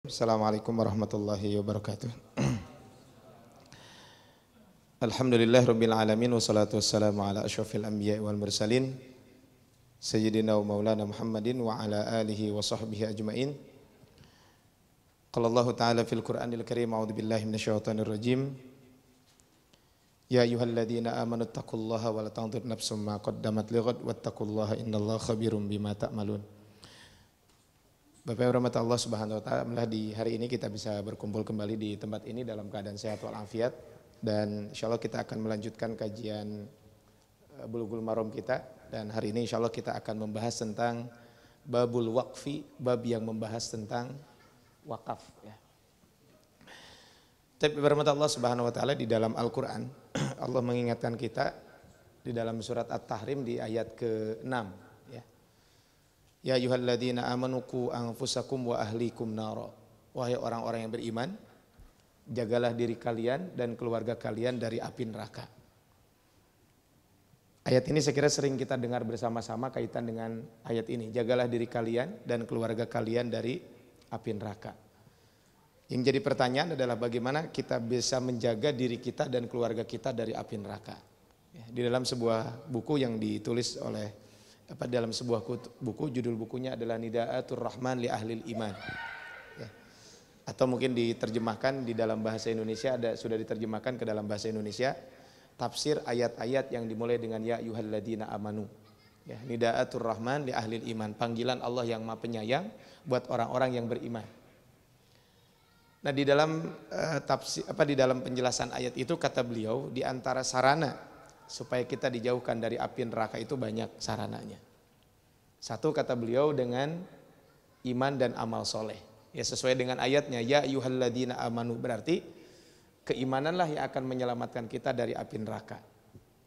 Assalamualaikum warahmatullahi wabarakatuh. Alhamdulillah rabbil alamin wassalatu wassalamu ala asyrafil anbiya wal mursalin sayyidina wa maulana Muhammadin wa ala alihi wa sahbihi ajmain. Qala Allah ta'ala fil Qur'anil Karim, a'udzu billahi minasyaitonir rajim. Ya ayyuhalladzina amanu taqullaha wa la tanzur nafsum ma qaddamat lighad wattaqullaha innallaha khabirum bima ta'malun. Bapak Ibu rahmat Allah Subhanahu wa taala, di hari ini kita bisa berkumpul kembali di tempat ini dalam keadaan sehat walafiat, dan insyaallah kita akan melanjutkan kajian Bulughul Maram kita, dan hari ini insyaallah kita akan membahas tentang babul waqfi, bab yang membahas tentang wakaf ya. Tapi rahmat Allah Subhanahu wa taala, di dalam Al-Qur'an Allah mengingatkan kita di dalam surat At-Tahrim di ayat ke-6 ya. Ya ayyuhalladzina amanu qu anfusakum wa ahlikum nara. Wahai orang-orang yang beriman, jagalah diri kalian dan keluarga kalian dari api neraka. Ayat ini saya kira sering kita dengar bersama-sama kaitan dengan ayat ini. Jagalah diri kalian dan keluarga kalian dari api neraka. Yang jadi pertanyaan adalah bagaimana kita bisa menjaga diri kita dan keluarga kita dari api neraka. Di dalam sebuah buku yang ditulis oleh dalam sebuah buku, judul bukunya adalah Nida'atur Rahman li Ahlil Iman ya. Atau mungkin diterjemahkan di dalam bahasa Indonesia, sudah diterjemahkan ke dalam bahasa Indonesia, tafsir ayat-ayat yang dimulai dengan ya ayyuhalladzina amanu ya. Nida'atur Rahman li Ahlil Iman, panggilan Allah yang Maha Penyayang buat orang-orang yang beriman. Nah, di dalam di dalam penjelasan ayat itu kata beliau, di antara sarana supaya kita dijauhkan dari api neraka itu banyak sarananya. Satu, kata beliau, dengan iman dan amal soleh. Ya, sesuai dengan ayatnya, ya ayyuhalladzina amanu, berarti keimananlah yang akan menyelamatkan kita dari api neraka.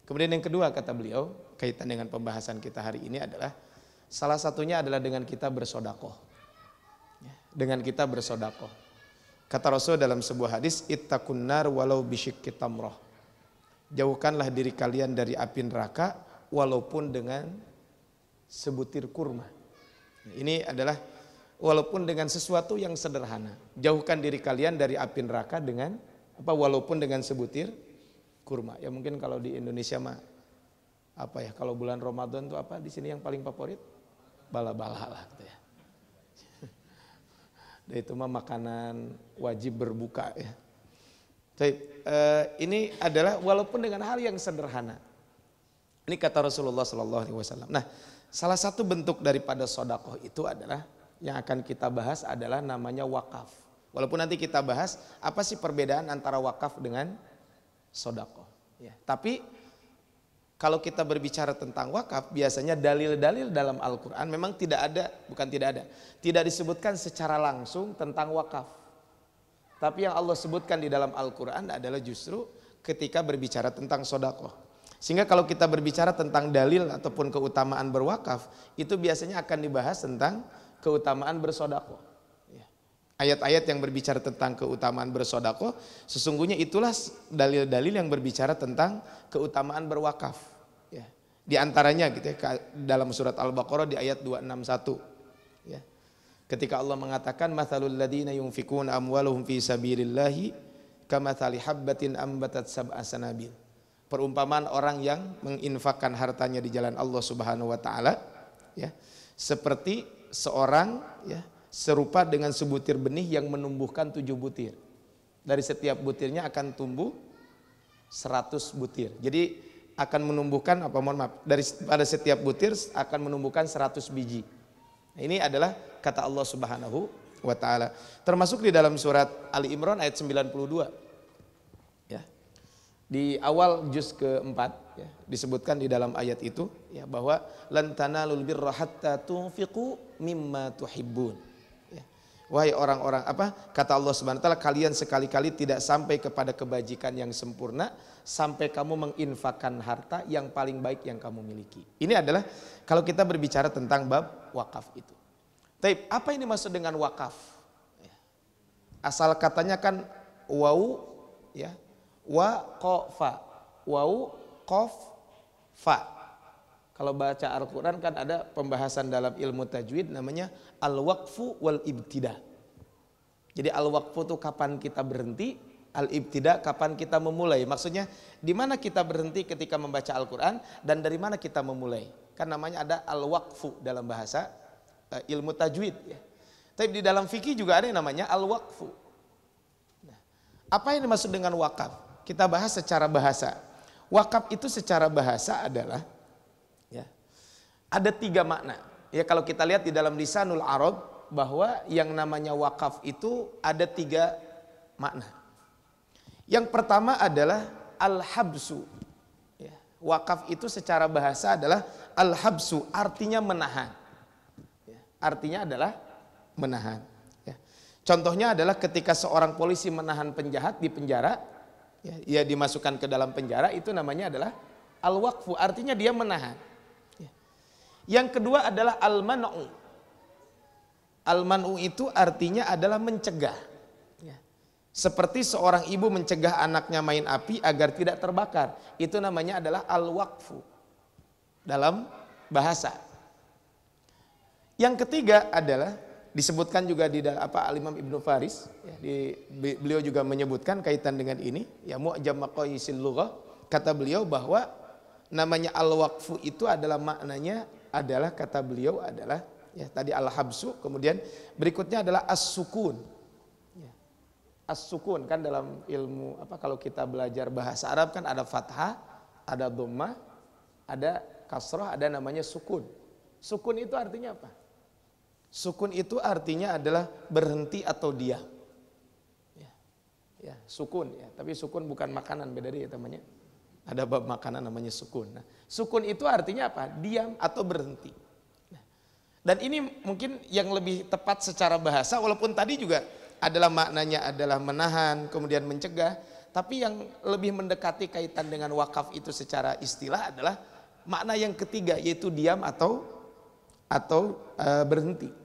Kemudian yang kedua, kata beliau, kaitan dengan pembahasan kita hari ini adalah salah satunya adalah dengan kita bersodakoh. Ya, dengan kita bersodakoh. Kata Rasul dalam sebuah hadis, ittaqun nar walau bisyikki tamrah. Jauhkanlah diri kalian dari api neraka walaupun dengan sebutir kurma. Ini adalah walaupun dengan sesuatu yang sederhana. Jauhkan diri kalian dari api neraka dengan walaupun dengan sebutir kurma. Ya mungkin kalau di Indonesia mah kalau bulan Ramadan tuh di sini yang paling favorit bala-bala lah gitu ya. Dan itu mah makanan wajib berbuka ya. Ini adalah walaupun dengan hal yang sederhana. Ini kata Rasulullah SAW. Nah, salah satu bentuk daripada sodakoh itu adalah yang akan kita bahas adalah namanya wakaf. Walaupun nanti kita bahas apa sih perbedaan antara wakaf dengan sodakoh. Ya, tapi kalau kita berbicara tentang wakaf, biasanya dalil-dalil dalam Al-Quran memang tidak disebutkan secara langsung tentang wakaf. Tapi yang Allah sebutkan di dalam Al-Quran adalah justru ketika berbicara tentang sodakoh. Sehingga kalau kita berbicara tentang dalil ataupun keutamaan berwakaf, itu biasanya akan dibahas tentang keutamaan bersodakoh. Ayat-ayat yang berbicara tentang keutamaan bersodakoh, sesungguhnya itulah dalil-dalil yang berbicara tentang keutamaan berwakaf. Di antaranya gitu ya, dalam surat Al-Baqarah di ayat 261. Ya. Ketika Allah mengatakan mathalul ladzina yunfikuna amwaluhum fi sabilillahi kamathali habbatin ambatat sab'a sanabil. Perumpamaan orang yang menginfakkan hartanya di jalan Allah Subhanahu wa taala ya, seperti seorang ya, serupa dengan sebutir benih yang menumbuhkan 7 butir. Dari setiap butirnya akan tumbuh 100 butir. Jadi akan menumbuhkan pada setiap butir akan menumbuhkan 100 biji. Nah, ini adalah kata Allah Subhanahu wa taala. Termasuk di dalam surat Ali Imran ayat 92. Ya. Di awal juz keempat ya, disebutkan di dalam ayat itu ya, bahwa lan tanalul birra hatta tunfiqu mimma tuhibbun. Ya. Wahai orang-orang kata Allah Subhanahu wa taala, kalian sekali-kali tidak sampai kepada kebajikan yang sempurna sampai kamu menginfakkan harta yang paling baik yang kamu miliki. Ini adalah kalau kita berbicara tentang bab wakaf itu. Tapi apa ini maksud dengan wakaf? Asal katanya kan wau ya, waqafa, wau qaf fa. Kalau baca Al-Quran kan ada pembahasan dalam ilmu tajwid namanya al-waqfu wal ibtida. Jadi al-waqfu itu kapan kita berhenti, al-ibtida kapan kita memulai. Maksudnya di mana kita berhenti ketika membaca Al-Quran dan dari mana kita memulai. Kan namanya ada al-waqfu dalam bahasa ilmu tajwid. Ya. Tapi di dalam fikih juga ada yang namanya al-waqfu. Nah, apa yang dimaksud dengan wakaf? Kita bahas secara bahasa. Wakaf itu secara bahasa adalah ya, ada 3 makna. Ya, kalau kita lihat di dalam lisanul Arab bahwa yang namanya wakaf itu ada 3 makna. Yang pertama adalah al-habsu. Ya, wakaf itu secara bahasa adalah al-habsu, artinya menahan. Ya, artinya adalah menahan. Ya. Contohnya adalah ketika seorang polisi menahan penjahat di penjara, ya, ia dimasukkan ke dalam penjara, itu namanya adalah al-waqfu, artinya dia menahan. Ya. Yang kedua adalah al-man'u. Al-man'u itu artinya adalah mencegah. Ya. Seperti seorang ibu mencegah anaknya main api agar tidak terbakar. Itu namanya adalah al-waqfu dalam bahasa. Yang ketiga adalah disebutkan juga di dalam Al-Imam Ibnu Faris, ya, beliau juga menyebutkan kaitan dengan ini, ya, Mu'jam Maqayisil Lughah, kata beliau bahwa namanya al-waqfu itu adalah maknanya adalah, kata beliau adalah, ya, tadi al-habsu, kemudian berikutnya adalah as-sukun. Ya. As-sukun kan dalam ilmu kalau kita belajar bahasa Arab kan ada fathah, ada dhammah, ada kasrah, ada namanya sukun. Sukun itu artinya apa? Sukun itu artinya adalah berhenti atau diam. Ya, ya, sukun ya, tapi sukun bukan makanan, beda dia namanya. Ada bab makanan namanya sukun. Nah, sukun itu artinya apa? Diam atau berhenti. Dan ini mungkin yang lebih tepat secara bahasa, walaupun tadi juga adalah maknanya adalah menahan, kemudian mencegah, tapi yang lebih mendekati kaitan dengan wakaf itu secara istilah adalah makna yang ketiga, yaitu diam atau berhenti.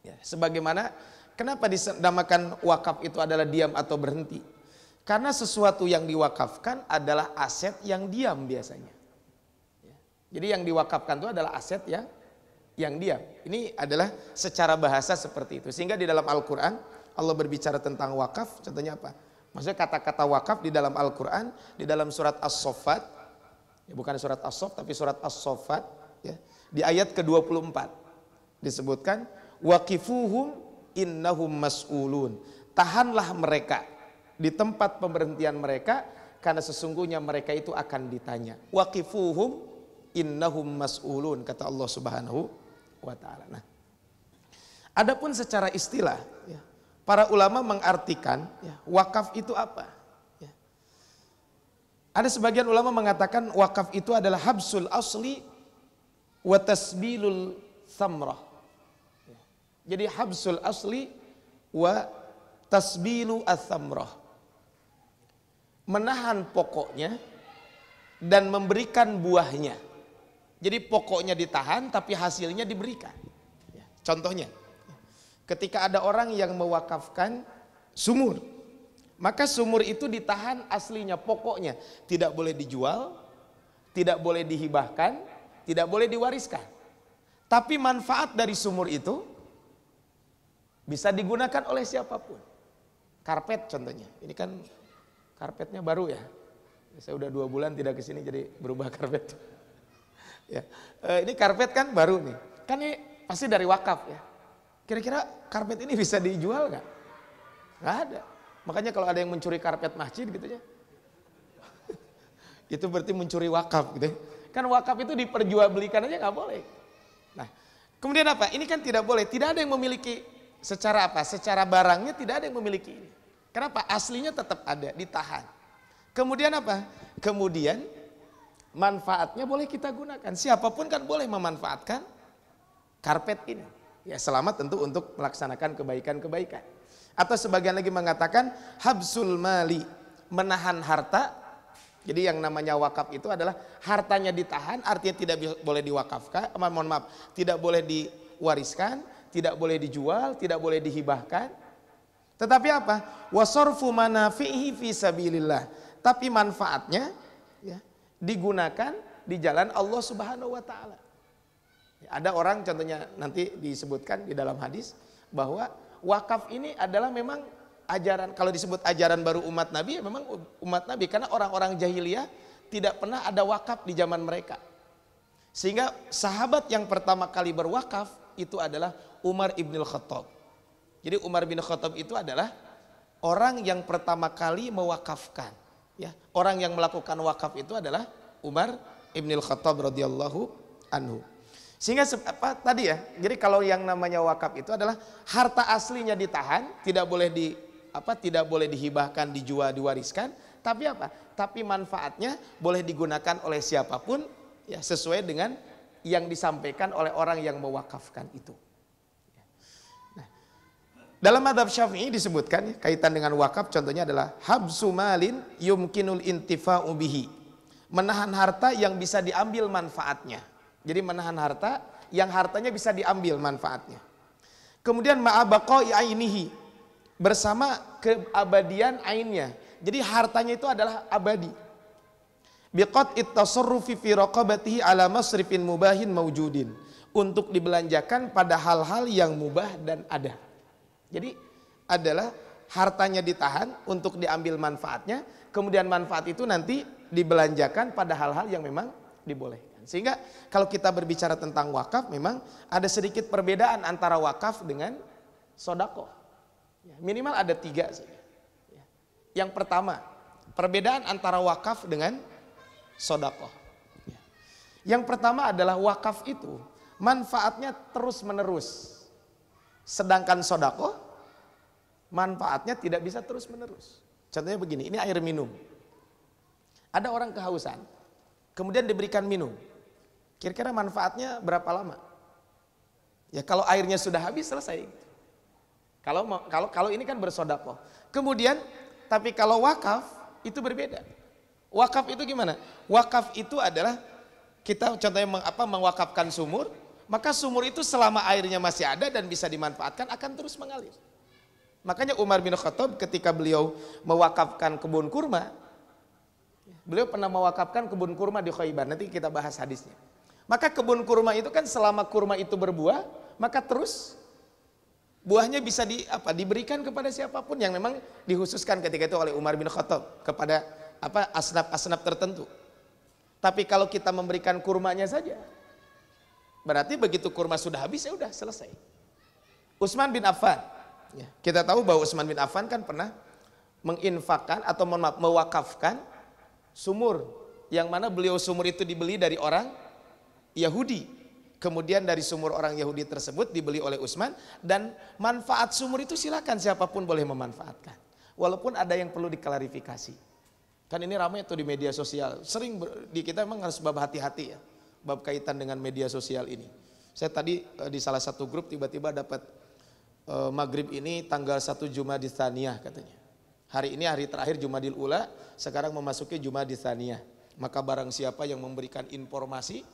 Ya, sebagaimana kenapa dinamakan wakaf itu adalah diam atau berhenti? Karena sesuatu yang diwakafkan adalah aset yang diam biasanya. Ya, jadi yang diwakafkan itu adalah aset yang diam. Ini adalah secara bahasa seperti itu. Sehingga di dalam Al-Quran Allah berbicara tentang wakaf. Contohnya apa? Maksudnya kata-kata wakaf di dalam Al-Quran, di dalam surat As-Saffat, ya, bukan surat As-Saff tapi surat As-Saffat, ya, di ayat ke-24 disebutkan waqifuhum innahum mas'ulun. Tahanlah mereka di tempat pemberhentian mereka karena sesungguhnya mereka itu akan ditanya. Waqifuhum innahum mas'ulun, kata Allah Subhanahu wa ta'ala. Nah, adapun secara istilah, ya, para ulama mengartikan, ya, wakaf itu apa? Ya. Ada sebagian ulama mengatakan wakaf itu adalah habsul asli wa tasbilul samrah. Ya. Jadi habsul asli wa tasbilu as-samrah. Menahan pokoknya dan memberikan buahnya. Jadi pokoknya ditahan tapi hasilnya diberikan. Ya, contohnya, ketika ada orang yang mewakafkan sumur, maka sumur itu ditahan aslinya, pokoknya tidak boleh dijual, tidak boleh dihibahkan, tidak boleh diwariskan. Tapi manfaat dari sumur itu bisa digunakan oleh siapapun. Karpet contohnya, ini kan karpetnya baru ya. Saya udah 2 bulan tidak kesini jadi berubah karpet. Ya. Ini karpet kan baru nih, kan ini pasti dari wakaf ya. Kira-kira karpet ini bisa dijual nggak? Nggak ada. Makanya kalau ada yang mencuri karpet masjid gitu ya, itu berarti mencuri wakaf gitu. Kan wakaf itu diperjualbelikan aja nggak boleh. Nah, kemudian apa? Ini kan tidak boleh. Tidak ada yang memiliki secara apa? Secara barangnya tidak ada yang memiliki ini. Kenapa? Aslinya tetap ada, ditahan. Kemudian apa? Kemudian manfaatnya boleh kita gunakan. Siapapun kan boleh memanfaatkan karpet ini. Ya, selama tentu untuk melaksanakan kebaikan-kebaikan. Atau sebagian lagi mengatakan habsul mali, menahan harta. Jadi yang namanya wakaf itu adalah hartanya ditahan, artinya tidak boleh diwakafkan, tidak boleh diwariskan, tidak boleh dijual, tidak boleh dihibahkan. Tetapi apa? Wasarfu manafihi fi sabilillah. Tapi manfaatnya, ya, digunakan di jalan Allah Subhanahu wa taala. Ada orang contohnya nanti disebutkan di dalam hadis bahwa wakaf ini adalah memang ajaran, kalau disebut ajaran baru umat Nabi, ya memang umat Nabi, karena orang-orang jahiliyah tidak pernah ada wakaf di zaman mereka. Sehingga sahabat yang pertama kali berwakaf itu adalah Umar ibn Khattab. Jadi Umar bin Khattab itu adalah orang yang pertama kali mewakafkan. Ya, orang yang melakukan wakaf itu adalah Umar ibn Khattab radhiyallahu anhu. Sehingga tadi ya, jadi kalau yang namanya wakaf itu adalah harta aslinya ditahan, tidak boleh dihibahkan, dijual, diwariskan, tapi apa? Tapi manfaatnya boleh digunakan oleh siapapun, ya sesuai dengan yang disampaikan oleh orang yang mewakafkan itu. Nah, dalam mazhab Syafi'i disebutkan kaitan dengan wakaf, contohnya adalah habsu malin yumkinul intifa'u bihi, menahan harta yang bisa diambil manfaatnya. Jadi menahan harta yang hartanya bisa diambil manfaatnya. Kemudian ma'abaqai ainihi, bersama keabadian ainnya. Jadi hartanya itu adalah abadi. Biqat'it tasarrufi fi raqabatihi ala masrifin mubahin mawjudin, untuk dibelanjakan pada hal-hal yang mubah dan ada. Jadi adalah hartanya ditahan untuk diambil manfaatnya, kemudian manfaat itu nanti dibelanjakan pada hal-hal yang memang dibolehkan. Sehingga kalau kita berbicara tentang wakaf, memang ada sedikit perbedaan antara wakaf dengan sodako. Minimal ada 3 saja. Yang pertama, perbedaan antara wakaf dengan sodako. Yang pertama adalah wakaf itu manfaatnya terus menerus. Sedangkan sodako manfaatnya tidak bisa terus menerus. Contohnya begini, ini air minum. Ada orang kehausan, kemudian diberikan minum. Kira-kira manfaatnya berapa lama? Ya kalau airnya sudah habis, selesai. Kalau ini kan bersodako. Kemudian, tapi kalau wakaf itu berbeda. Wakaf itu gimana? Wakaf itu adalah kita contohnya mewakafkan sumur, maka sumur itu selama airnya masih ada dan bisa dimanfaatkan akan terus mengalir. Makanya Umar bin Khattab ketika beliau mewakafkan kebun kurma, beliau pernah mewakafkan kebun kurma di Khaybar, nanti kita bahas hadisnya. Maka kebun kurma itu kan selama kurma itu berbuah, maka terus buahnya bisa diberikan kepada siapapun yang memang dikhususkan ketika itu oleh Umar bin Khattab kepada asnaf-asnaf tertentu. Tapi kalau kita memberikan kurmanya saja, berarti begitu kurma sudah habis ya udah selesai. Utsman bin Affan, ya, kita tahu bahwa Utsman bin Affan kan pernah menginfakkan atau mewakafkan sumur, yang mana beliau sumur itu dibeli dari orang Yahudi. Kemudian dari sumur orang Yahudi tersebut dibeli oleh Utsman, dan manfaat sumur itu silakan siapapun boleh memanfaatkan. Walaupun ada yang perlu diklarifikasi. Kan ini ramai tuh di media sosial. Sering di kita memang harus bab hati-hati ya, bab kaitan dengan media sosial ini. Saya tadi di salah satu grup tiba-tiba dapat maghrib ini tanggal 1 Jumadil Tsaniyah katanya. Hari ini hari terakhir Jumadil Ula, sekarang memasuki Jumadil Tsaniyah. Maka barang siapa yang memberikan informasi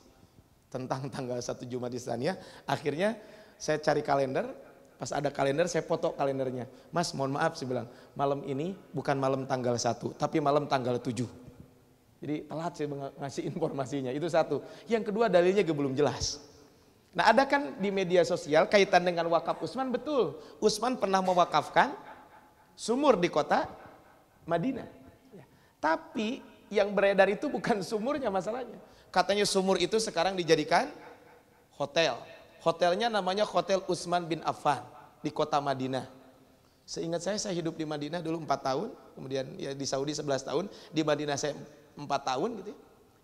tentang tanggal 1 Jumadil Tsaniyah, akhirnya saya cari kalender. Pas ada kalender saya foto kalendernya. Mas mohon maaf, saya bilang malam ini bukan malam tanggal 1 tapi malam tanggal 7. Jadi telat saya ngasih informasinya, itu satu. Yang kedua dalilnya belum jelas. Nah ada kan di media sosial kaitan dengan wakaf Utsman, betul. Utsman pernah mewakafkan sumur di kota Madinah. Tapi yang beredar itu bukan sumurnya masalahnya. Katanya sumur itu sekarang dijadikan hotel. Hotelnya namanya Hotel Utsman bin Affan di kota Madinah. Seingat saya hidup di Madinah dulu 4 tahun, kemudian ya di Saudi 11 tahun, di Madinah saya 4 tahun gitu ya.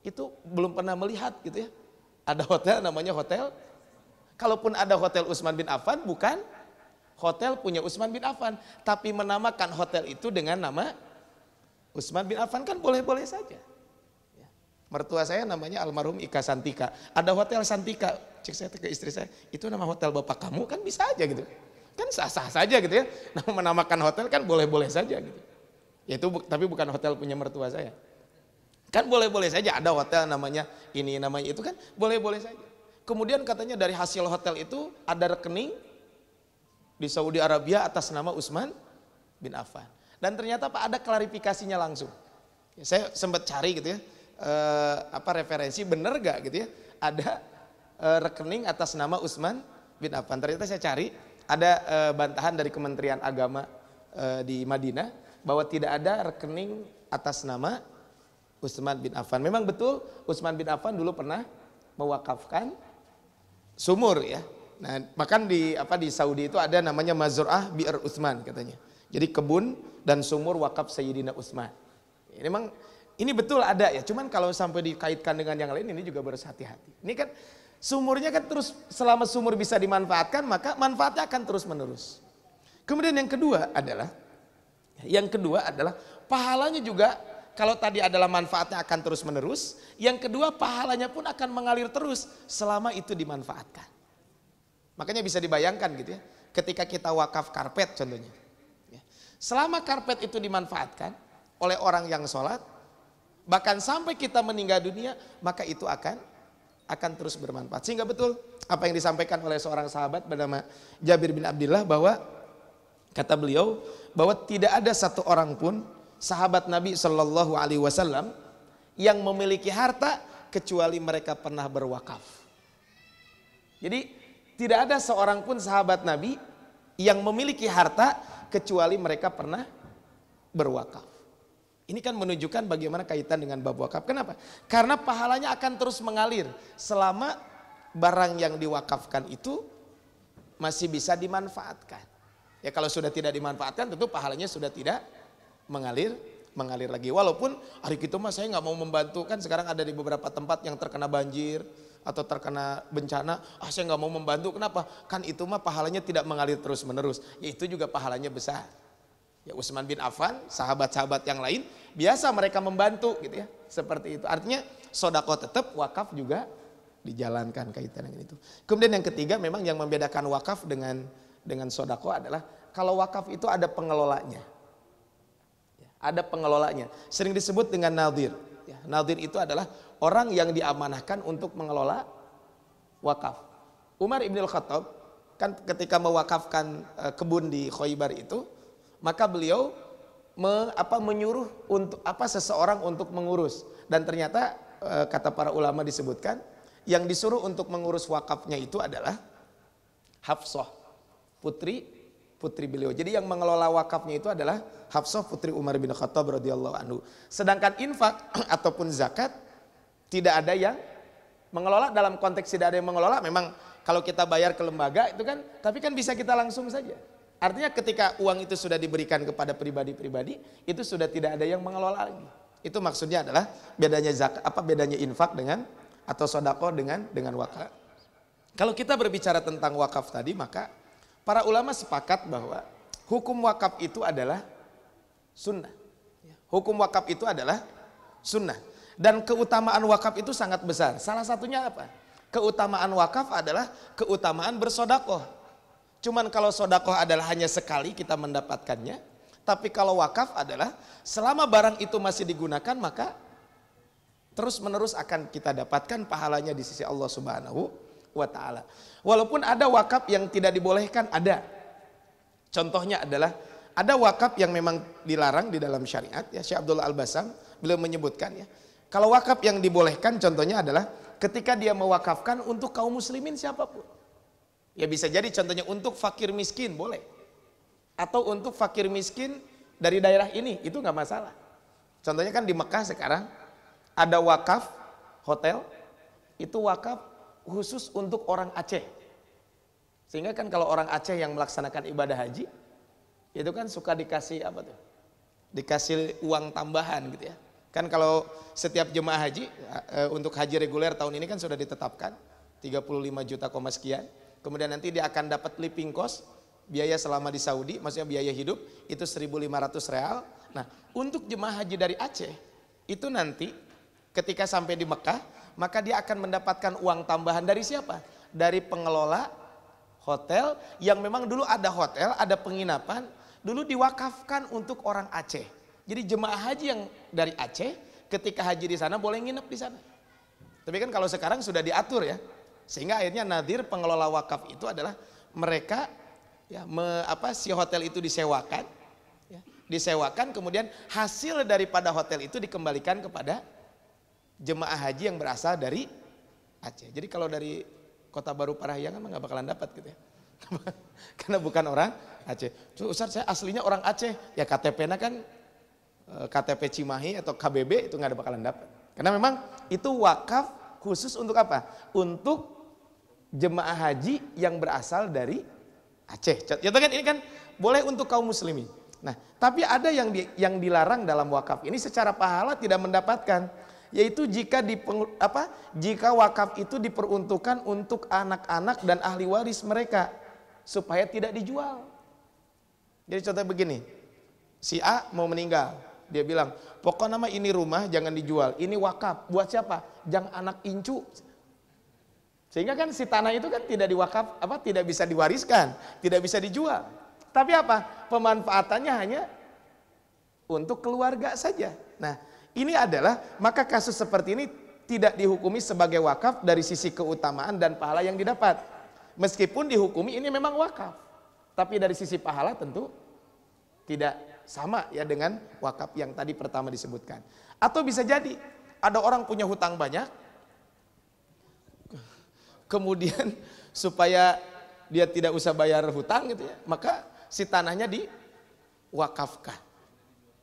Itu belum pernah melihat gitu ya. Ada hotel namanya hotel. Kalaupun ada Hotel Utsman bin Affan, bukan hotel punya Utsman bin Affan, tapi menamakan hotel itu dengan nama Utsman bin Affan kan boleh-boleh saja. Mertua saya namanya almarhum Ika Santika. Ada hotel Santika. Cek saya ke istri saya, itu nama hotel bapak kamu, kan bisa aja gitu. Kan sah-sah saja gitu ya. Nah, menamakan hotel kan boleh-boleh saja gitu. Ya itu tapi bukan hotel punya mertua saya. Kan boleh-boleh saja ada hotel namanya ini namanya itu, kan boleh-boleh saja. Kemudian katanya dari hasil hotel itu ada rekening di Saudi Arabia atas nama Utsman bin Affan. Dan ternyata Pak ada klarifikasinya langsung. Ya, saya sempat cari gitu ya. Referensi bener gak gitu ya, ada rekening atas nama Utsman bin Affan. Ternyata saya cari ada bantahan dari Kementerian Agama di Madinah bahwa tidak ada rekening atas nama Utsman bin Affan. Memang betul Utsman bin Affan dulu pernah mewakafkan sumur ya. Nah, makan di Saudi itu ada namanya Mazra'ah Bi'r Utsman katanya. Jadi kebun dan sumur wakaf Sayyidina Utsman. Ini memang ini betul ada ya. Cuman kalau sampai dikaitkan dengan yang lain ini juga harus hati-hati. Ini kan sumurnya kan terus selama sumur bisa dimanfaatkan maka manfaatnya akan terus menerus. Kemudian yang kedua adalah pahalanya juga kalau tadi adalah manfaatnya akan terus menerus, yang kedua pahalanya pun akan mengalir terus selama itu dimanfaatkan. Makanya bisa dibayangkan gitu ya, ketika kita wakaf karpet contohnya. Selama karpet itu dimanfaatkan oleh orang yang sholat, bahkan sampai kita meninggal dunia, maka itu akan terus bermanfaat. Sehingga betul apa yang disampaikan oleh seorang sahabat bernama Jabir bin Abdullah bahwa kata beliau bahwa tidak ada satu orang pun sahabat Nabi Shallallahu Alaihi Wasallam yang memiliki harta kecuali mereka pernah berwakaf. Jadi tidak ada seorang pun sahabat Nabi yang memiliki harta kecuali mereka pernah berwakaf. Ini kan menunjukkan bagaimana kaitan dengan bab wakaf. Kenapa? Karena pahalanya akan terus mengalir selama barang yang diwakafkan itu masih bisa dimanfaatkan. Ya kalau sudah tidak dimanfaatkan tentu pahalanya sudah tidak mengalir lagi. Walaupun hari itu mah saya nggak mau membantu, kan sekarang ada di beberapa tempat yang terkena banjir atau terkena bencana, saya nggak mau membantu. Kenapa? Kan itu mah pahalanya tidak mengalir terus menerus. Ya itu juga pahalanya besar. Ya Utsman bin Affan, sahabat-sahabat yang lain biasa mereka membantu gitu ya. Seperti itu. Artinya sedekah tetap, wakaf juga dijalankan kaitan dengan itu. Kemudian yang ketiga memang yang membedakan wakaf dengan sedekah adalah kalau wakaf itu ada pengelolanya. Ada pengelolanya. Sering disebut dengan nadhir. Ya, nadhir itu adalah orang yang diamanahkan untuk mengelola wakaf. Umar ibn al-Khattab kan ketika mewakafkan kebun di Khaybar itu, maka beliau menyuruh untuk seseorang untuk mengurus. Dan ternyata kata para ulama disebutkan yang disuruh untuk mengurus wakafnya itu adalah Hafsah, putri beliau. Jadi yang mengelola wakafnya itu adalah Hafsah putri Umar bin Khattab radhiyallahu anhu. Sedangkan infak ataupun zakat tidak ada yang mengelola. Dalam konteks tidak ada yang mengelola, memang kalau kita bayar ke lembaga itu kan, tapi kan bisa kita langsung saja. Artinya ketika uang itu sudah diberikan kepada pribadi-pribadi, itu sudah tidak ada yang mengelola lagi. Itu maksudnya adalah bedanya zakat, bedanya infak dengan atau sedekah dengan wakaf. Kalau kita berbicara tentang wakaf tadi, maka para ulama sepakat bahwa hukum wakaf itu adalah sunnah. Hukum wakaf itu adalah sunnah. Dan keutamaan wakaf itu sangat besar. Salah satunya apa? Keutamaan wakaf adalah keutamaan bersedekah. Cuman kalau sedekah adalah hanya sekali kita mendapatkannya. Tapi kalau wakaf adalah selama barang itu masih digunakan maka terus menerus akan kita dapatkan pahalanya di sisi Allah Subhanahu wa ta'ala. Walaupun ada wakaf yang tidak dibolehkan, ada. Contohnya adalah ada wakaf yang memang dilarang di dalam syariat ya. Syekh Abdullah Al-Basam beliau menyebutkan ya. Kalau wakaf yang dibolehkan contohnya adalah ketika dia mewakafkan untuk kaum muslimin siapapun. Ya bisa jadi contohnya untuk fakir miskin boleh. Atau untuk fakir miskin dari daerah ini, itu nggak masalah. Contohnya kan di Mekah sekarang ada wakaf hotel, itu wakaf khusus untuk orang Aceh. Sehingga kan kalau orang Aceh yang melaksanakan ibadah haji, itu kan suka dikasih apa tuh? Dikasih uang tambahan gitu ya. Kan kalau setiap jemaah haji untuk haji reguler tahun ini kan sudah ditetapkan 35 juta sekian. Kemudian nanti dia akan dapat living cost, biaya selama di Saudi, maksudnya biaya hidup itu 1.500 real. Nah, untuk jemaah haji dari Aceh itu nanti ketika sampai di Mekah, maka dia akan mendapatkan uang tambahan dari siapa? Dari pengelola hotel yang memang dulu ada hotel, ada penginapan, dulu diwakafkan untuk orang Aceh. Jadi jemaah haji yang dari Aceh ketika haji di sana boleh nginep di sana. Tapi kan kalau sekarang sudah diatur ya. Sehingga akhirnya nadhir pengelola wakaf itu adalah mereka ya si hotel itu disewakan ya, disewakan kemudian hasil daripada hotel itu dikembalikan kepada jemaah haji yang berasal dari Aceh. Jadi kalau dari Kota Baru Parahyangan nggak bakalan dapat gitu ya. Karena bukan orang Aceh. Ustaz, saya aslinya orang Aceh. Ya KTP-nya kan KTP Cimahi atau KBB itu nggak ada bakalan dapat. Karena memang itu wakaf khusus untuk apa? Untuk jemaah haji yang berasal dari Aceh. Ya kan ini kan boleh untuk kaum muslimin. Nah, tapi ada yang dilarang dalam wakaf ini secara pahala tidak mendapatkan, yaitu jika wakaf itu diperuntukkan untuk anak-anak dan ahli waris mereka supaya tidak dijual. Jadi contoh begini, si A mau meninggal, dia bilang, pokoknya nama ini rumah jangan dijual, ini wakaf. Buat siapa? Jangan anak incu. Sehingga kan si tanah itu kan tidak diwakaf, tidak bisa diwariskan, tidak bisa dijual. Tapi apa? Pemanfaatannya hanya untuk keluarga saja. Nah, ini adalah, maka kasus seperti ini tidak dihukumi sebagai wakaf dari sisi keutamaan dan pahala yang didapat. Meskipun dihukumi ini memang wakaf, tapi dari sisi pahala tentu tidak sama ya dengan wakaf yang tadi pertama disebutkan. Atau bisa jadi ada orang punya hutang banyak, kemudian supaya dia tidak usah bayar hutang gitu ya, maka si tanahnya diwakafkan.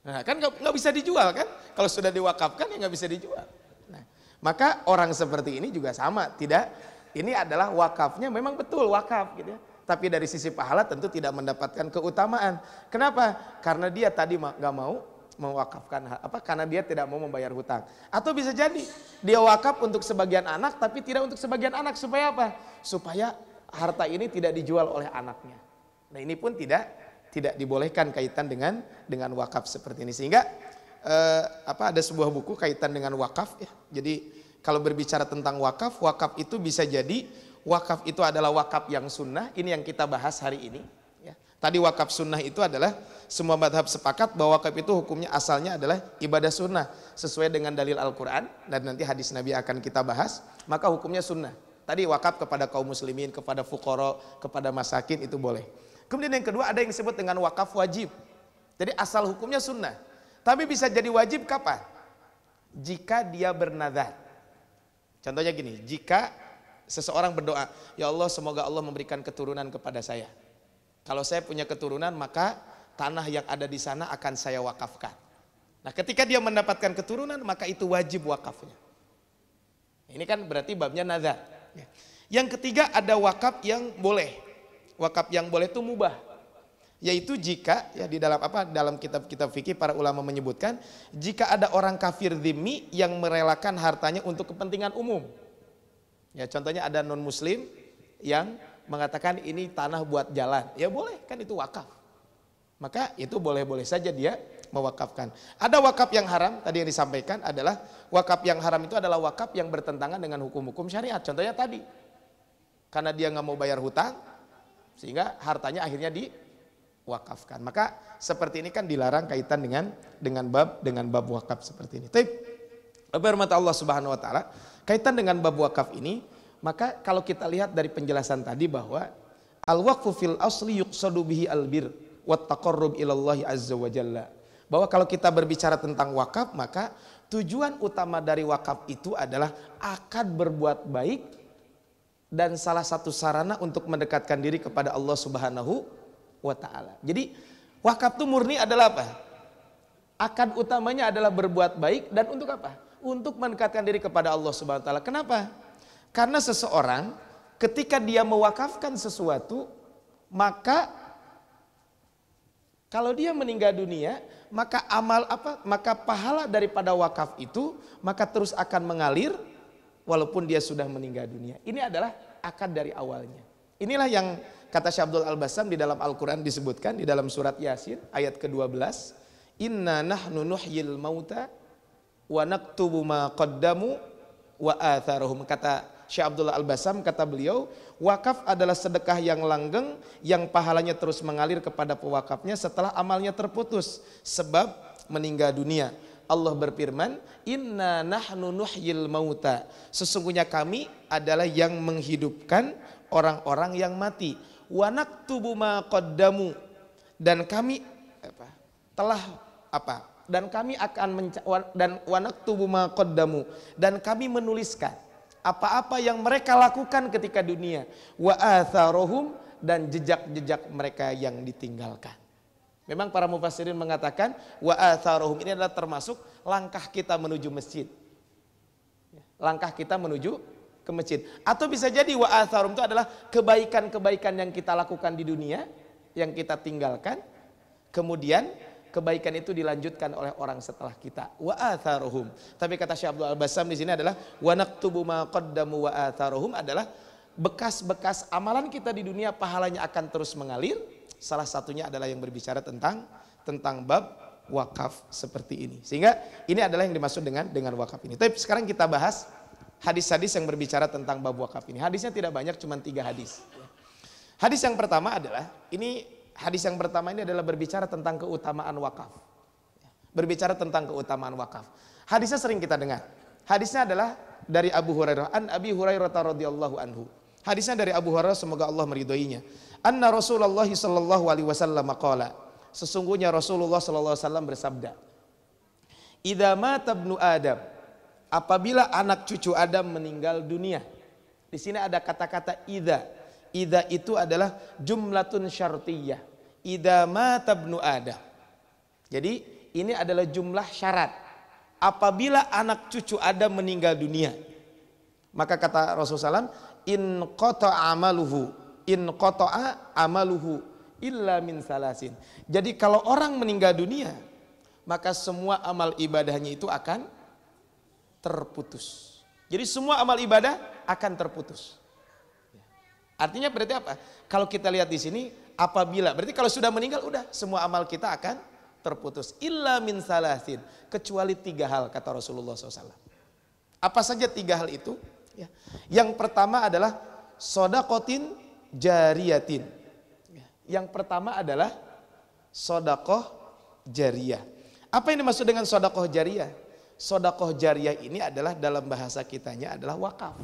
Nah, kan nggak bisa dijual kan? Kalau sudah diwakafkan ya nggak bisa dijual. Nah, maka orang seperti ini juga sama, tidak. Ini adalah wakafnya memang betul wakaf gitu ya. Tapi dari sisi pahala tentu tidak mendapatkan keutamaan. Kenapa? Karena dia tadi nggak mau mewakafkan karena dia tidak mau membayar hutang. Atau bisa jadi dia wakaf untuk sebagian anak tapi tidak untuk sebagian anak, supaya apa? Supaya harta ini tidak dijual oleh anaknya. Nah, ini pun tidak dibolehkan kaitan dengan wakaf seperti ini. Sehingga ada sebuah buku kaitan dengan wakaf ya. Jadi kalau berbicara tentang wakaf itu bisa jadi wakaf itu adalah wakaf yang sunnah. Ini yang kita bahas hari ini ya. Tadi wakaf sunnah itu adalah semua madhab sepakat bahwa wakaf itu hukumnya asalnya adalah ibadah sunnah sesuai dengan dalil Al-Quran, dan nanti hadis Nabi akan kita bahas. Maka hukumnya sunnah. Tadi wakaf kepada kaum muslimin, kepada fuqara, kepada masakin itu boleh. Kemudian yang kedua ada yang disebut dengan wakaf wajib. Jadi asal hukumnya sunnah, tapi bisa jadi wajib kapan? Jika dia bernadar. Contohnya gini, jika seseorang berdoa, ya Allah semoga Allah memberikan keturunan kepada saya. Kalau saya punya keturunan maka tanah yang ada di sana akan saya wakafkan. Nah, ketika dia mendapatkan keturunan maka itu wajib wakafnya. Ini kan berarti babnya nazar. Yang ketiga ada wakaf yang boleh. Wakaf yang boleh itu mubah. Yaitu jika ya di dalam kitab-kitab fikih para ulama menyebutkan jika ada orang kafir dzimmi yang merelakan hartanya untuk kepentingan umum. Ya, contohnya ada non muslim yang mengatakan ini tanah buat jalan. Ya boleh, kan itu wakaf. Maka itu boleh-boleh saja dia mewakafkan. Ada wakaf yang haram, tadi yang disampaikan adalah wakaf yang haram itu adalah wakaf yang bertentangan dengan hukum-hukum syariat. Contohnya tadi, karena dia nggak mau bayar hutang, sehingga hartanya akhirnya diwakafkan. Maka seperti ini kan dilarang kaitan dengan bab wakaf seperti ini. Tapi hormat Allah Subhanahu wa taala, kaitan dengan bab wakaf ini, maka kalau kita lihat dari penjelasan tadi bahwa al-waqfu fil asli yuqsadu bihi al-bir wa taqarrub ilallahi azza wa jalla. Bahwa kalau kita berbicara tentang wakaf, maka tujuan utama dari wakaf itu adalah akan berbuat baik dan salah satu sarana untuk mendekatkan diri kepada Allah Subhanahu wa taala. Jadi wakaf itu murni adalah apa? Akad utamanya adalah berbuat baik dan untuk apa? Untuk mendekatkan diri kepada Allah Subhanahu wa taala. Kenapa? Karena seseorang ketika dia mewakafkan sesuatu, maka kalau dia meninggal dunia, maka maka pahala daripada wakaf itu maka terus akan mengalir walaupun dia sudah meninggal dunia. Ini adalah akad dari awalnya. Inilah yang kata Syekh Abdul Al-Bassam di dalam Al-Quran disebutkan di dalam surat Yasin ayat ke-12. Inna nahnu nuhyil mauta wa naktubu ma qaddamu wa atharuhum. Kata Syekh Abdul Al-Bassam, kata beliau, wakaf adalah sedekah yang langgeng yang pahalanya terus mengalir kepada pewakafnya setelah amalnya terputus sebab meninggal dunia. Allah berfirman, inna nahnu nuhyil mauta. Sesungguhnya kami adalah yang menghidupkan orang-orang yang mati. Wa naktubu ma qaddamu. Dan kami dan kami akan wa naktubu ma qaddamu. Dan kami menuliskan apa-apa yang mereka lakukan ketika dunia. Wa atharohum, dan jejak-jejak mereka yang ditinggalkan. Memang para mufassirin mengatakan wa atharuhum ini adalah termasuk langkah kita menuju masjid. Langkah kita menuju ke masjid. Atau bisa jadi wa atharum itu adalah kebaikan-kebaikan yang kita lakukan di dunia, yang kita tinggalkan, kemudian kebaikan itu dilanjutkan oleh orang setelah kita. Wa atharuhum. Tapi kata Syekh Abdul Al-Bassam di sini adalah wa naktubu ma qaddamu wa atharuhum adalah bekas-bekas amalan kita di dunia pahalanya akan terus mengalir. Salah satunya adalah yang berbicara tentang bab wakaf seperti ini. Sehingga ini adalah yang dimaksud dengan wakaf ini. Tapi sekarang kita bahas hadis-hadis yang berbicara tentang bab wakaf ini. Hadisnya tidak banyak, cuma 3 hadis. Hadis yang pertama adalah berbicara tentang keutamaan wakaf. Berbicara tentang keutamaan wakaf. Hadisnya sering kita dengar. Hadisnya adalah dari Abu Hurairah, an Abi Hurairah radhiyallahu anhu. Hadisnya dari Abu Hurairah, semoga Allah meridhoinya. Anna Rasulullah sallallahu alaihi wasallam qala, sesungguhnya Rasulullah sallallahu alaihi wasallam bersabda, idza mata ibnu Adam, apabila anak cucu Adam meninggal dunia. Di sini ada kata-kata idza. Idza itu adalah jumlatun syartiyah. Idza mata ibnu Adam. Jadi ini adalah jumlah syarat. Apabila anak cucu Adam meninggal dunia, maka kata Rasulullah SAW, in qata'a amaluhu illa min salasin. Jadi kalau orang meninggal dunia, maka semua amal ibadahnya itu akan terputus. Jadi semua amal ibadah akan terputus. Artinya berarti apa? Kalau kita lihat di sini, apabila, berarti kalau sudah meninggal udah semua amal kita akan terputus. Illa min salasin, kecuali 3 hal kata Rasulullah SAW. Apa saja 3 hal itu? Ya. Yang pertama adalah sodaqotin jariyatin. Yang pertama adalah sodakoh jariyah. Apa yang dimaksud dengan sodakoh jariyah? Sodakoh jariyah ini adalah dalam bahasa kitanya adalah wakaf.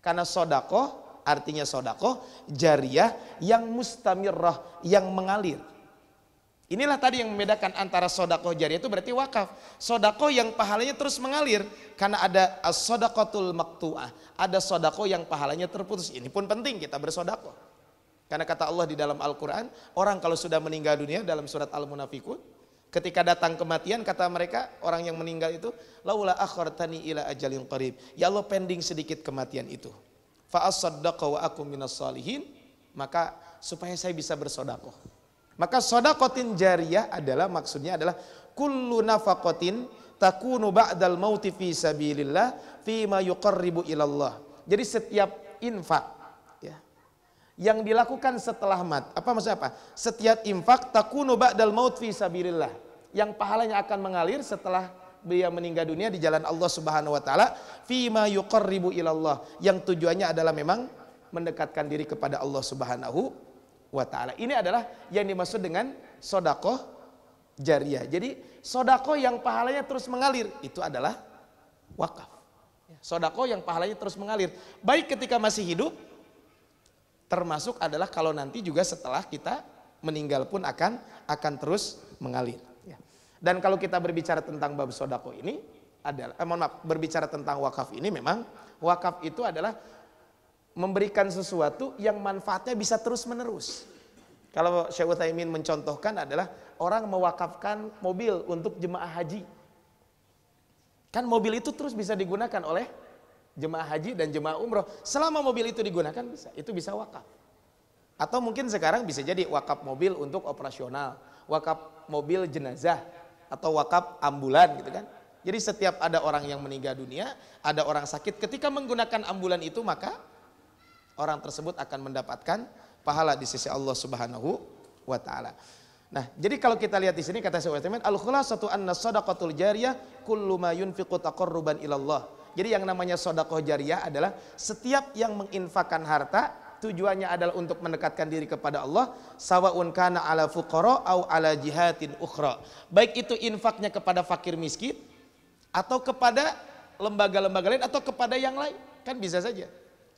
Karena sodakoh artinya sodakoh jariyah yang mustamirrah, yang mengalir. Inilah tadi yang membedakan antara sodakoh jariyah itu berarti wakaf. Sodakoh yang pahalanya terus mengalir. Karena ada as-sodakotul maktu'ah. Ada sodakoh yang pahalanya terputus. Ini pun penting kita bersodakoh. Karena kata Allah di dalam Al-Quran, orang kalau sudah meninggal dunia dalam surat Al-Munafikun, ketika datang kematian kata mereka, orang yang meninggal itu, laula akhartani ila ajalin qarib. Ya Allah, pending sedikit kematian itu. Fa as-saddaqa wa akum minas salihin, maka supaya saya bisa bersodakoh. Maka sodakotin jariyah adalah maksudnya adalah kullu nafaqatin takunu ba'dal mauti fi sabilillah fima yuqarribu ilallah. Jadi setiap infak ya, yang dilakukan setelah apa maksudnya apa? Setiap infak takunu ba'dal maut fi sabilillah, yang pahalanya akan mengalir setelah dia meninggal dunia di jalan Allah Subhanahu wa taala, fima yuqarribu ilallah, yang tujuannya adalah memang mendekatkan diri kepada Allah Subhanahu wa ta'ala. Ini adalah yang dimaksud dengan sodakoh jariyah. Jadi sodakoh yang pahalanya terus mengalir itu adalah wakaf. Sodakoh yang pahalanya terus mengalir, baik ketika masih hidup, termasuk adalah kalau nanti juga setelah kita meninggal pun akan terus mengalir. Dan kalau kita berbicara tentang bab sodakoh ini adalah, berbicara tentang wakaf ini, memang wakaf itu adalah memberikan sesuatu yang manfaatnya bisa terus menerus. Kalau Syekh Utsaimin mencontohkan adalah orang mewakafkan mobil untuk jemaah haji. Kan mobil itu terus bisa digunakan oleh jemaah haji dan jemaah umroh. Selama mobil itu digunakan itu bisa wakaf. Atau mungkin sekarang bisa jadi wakaf mobil untuk operasional, wakaf mobil jenazah, atau wakaf ambulan gitu kan. Jadi setiap ada orang yang meninggal dunia, ada orang sakit, ketika menggunakan ambulan itu maka orang tersebut akan mendapatkan pahala di sisi Allah Subhanahu wa taala. Nah, jadi kalau kita lihat di sini kata Syekh Utsaimin, al-khulasatu anna shadaqatul jariyah kullu ma yunfiqu taqarruban ilallah. Jadi yang namanya sedekah jariyah adalah setiap yang menginfakkan harta tujuannya adalah untuk mendekatkan diri kepada Allah, sawaun kana ala fuqara au ala jihatin ukhra. Baik itu infaknya kepada fakir miskin atau kepada lembaga-lembaga lain atau kepada yang lain, kan bisa saja.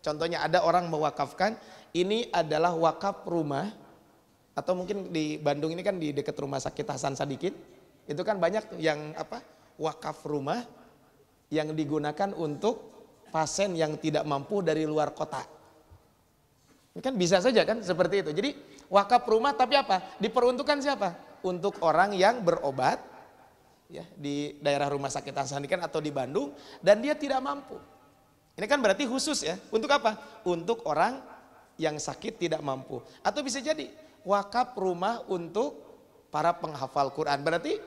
Contohnya ada orang mewakafkan, ini adalah wakaf rumah, atau mungkin di Bandung ini kan di dekat rumah sakit Hasan Sadikin, itu kan banyak tuh yang wakaf rumah yang digunakan untuk pasien yang tidak mampu dari luar kota. Kan bisa saja kan seperti itu. Jadi wakaf rumah tapi apa? Diperuntukkan siapa? Untuk orang yang berobat ya di daerah rumah sakit Hasan atau di Bandung dan dia tidak mampu. Ini kan berarti khusus ya. Untuk apa? Untuk orang yang sakit tidak mampu. Atau bisa jadi wakaf rumah untuk para penghafal Quran. Berarti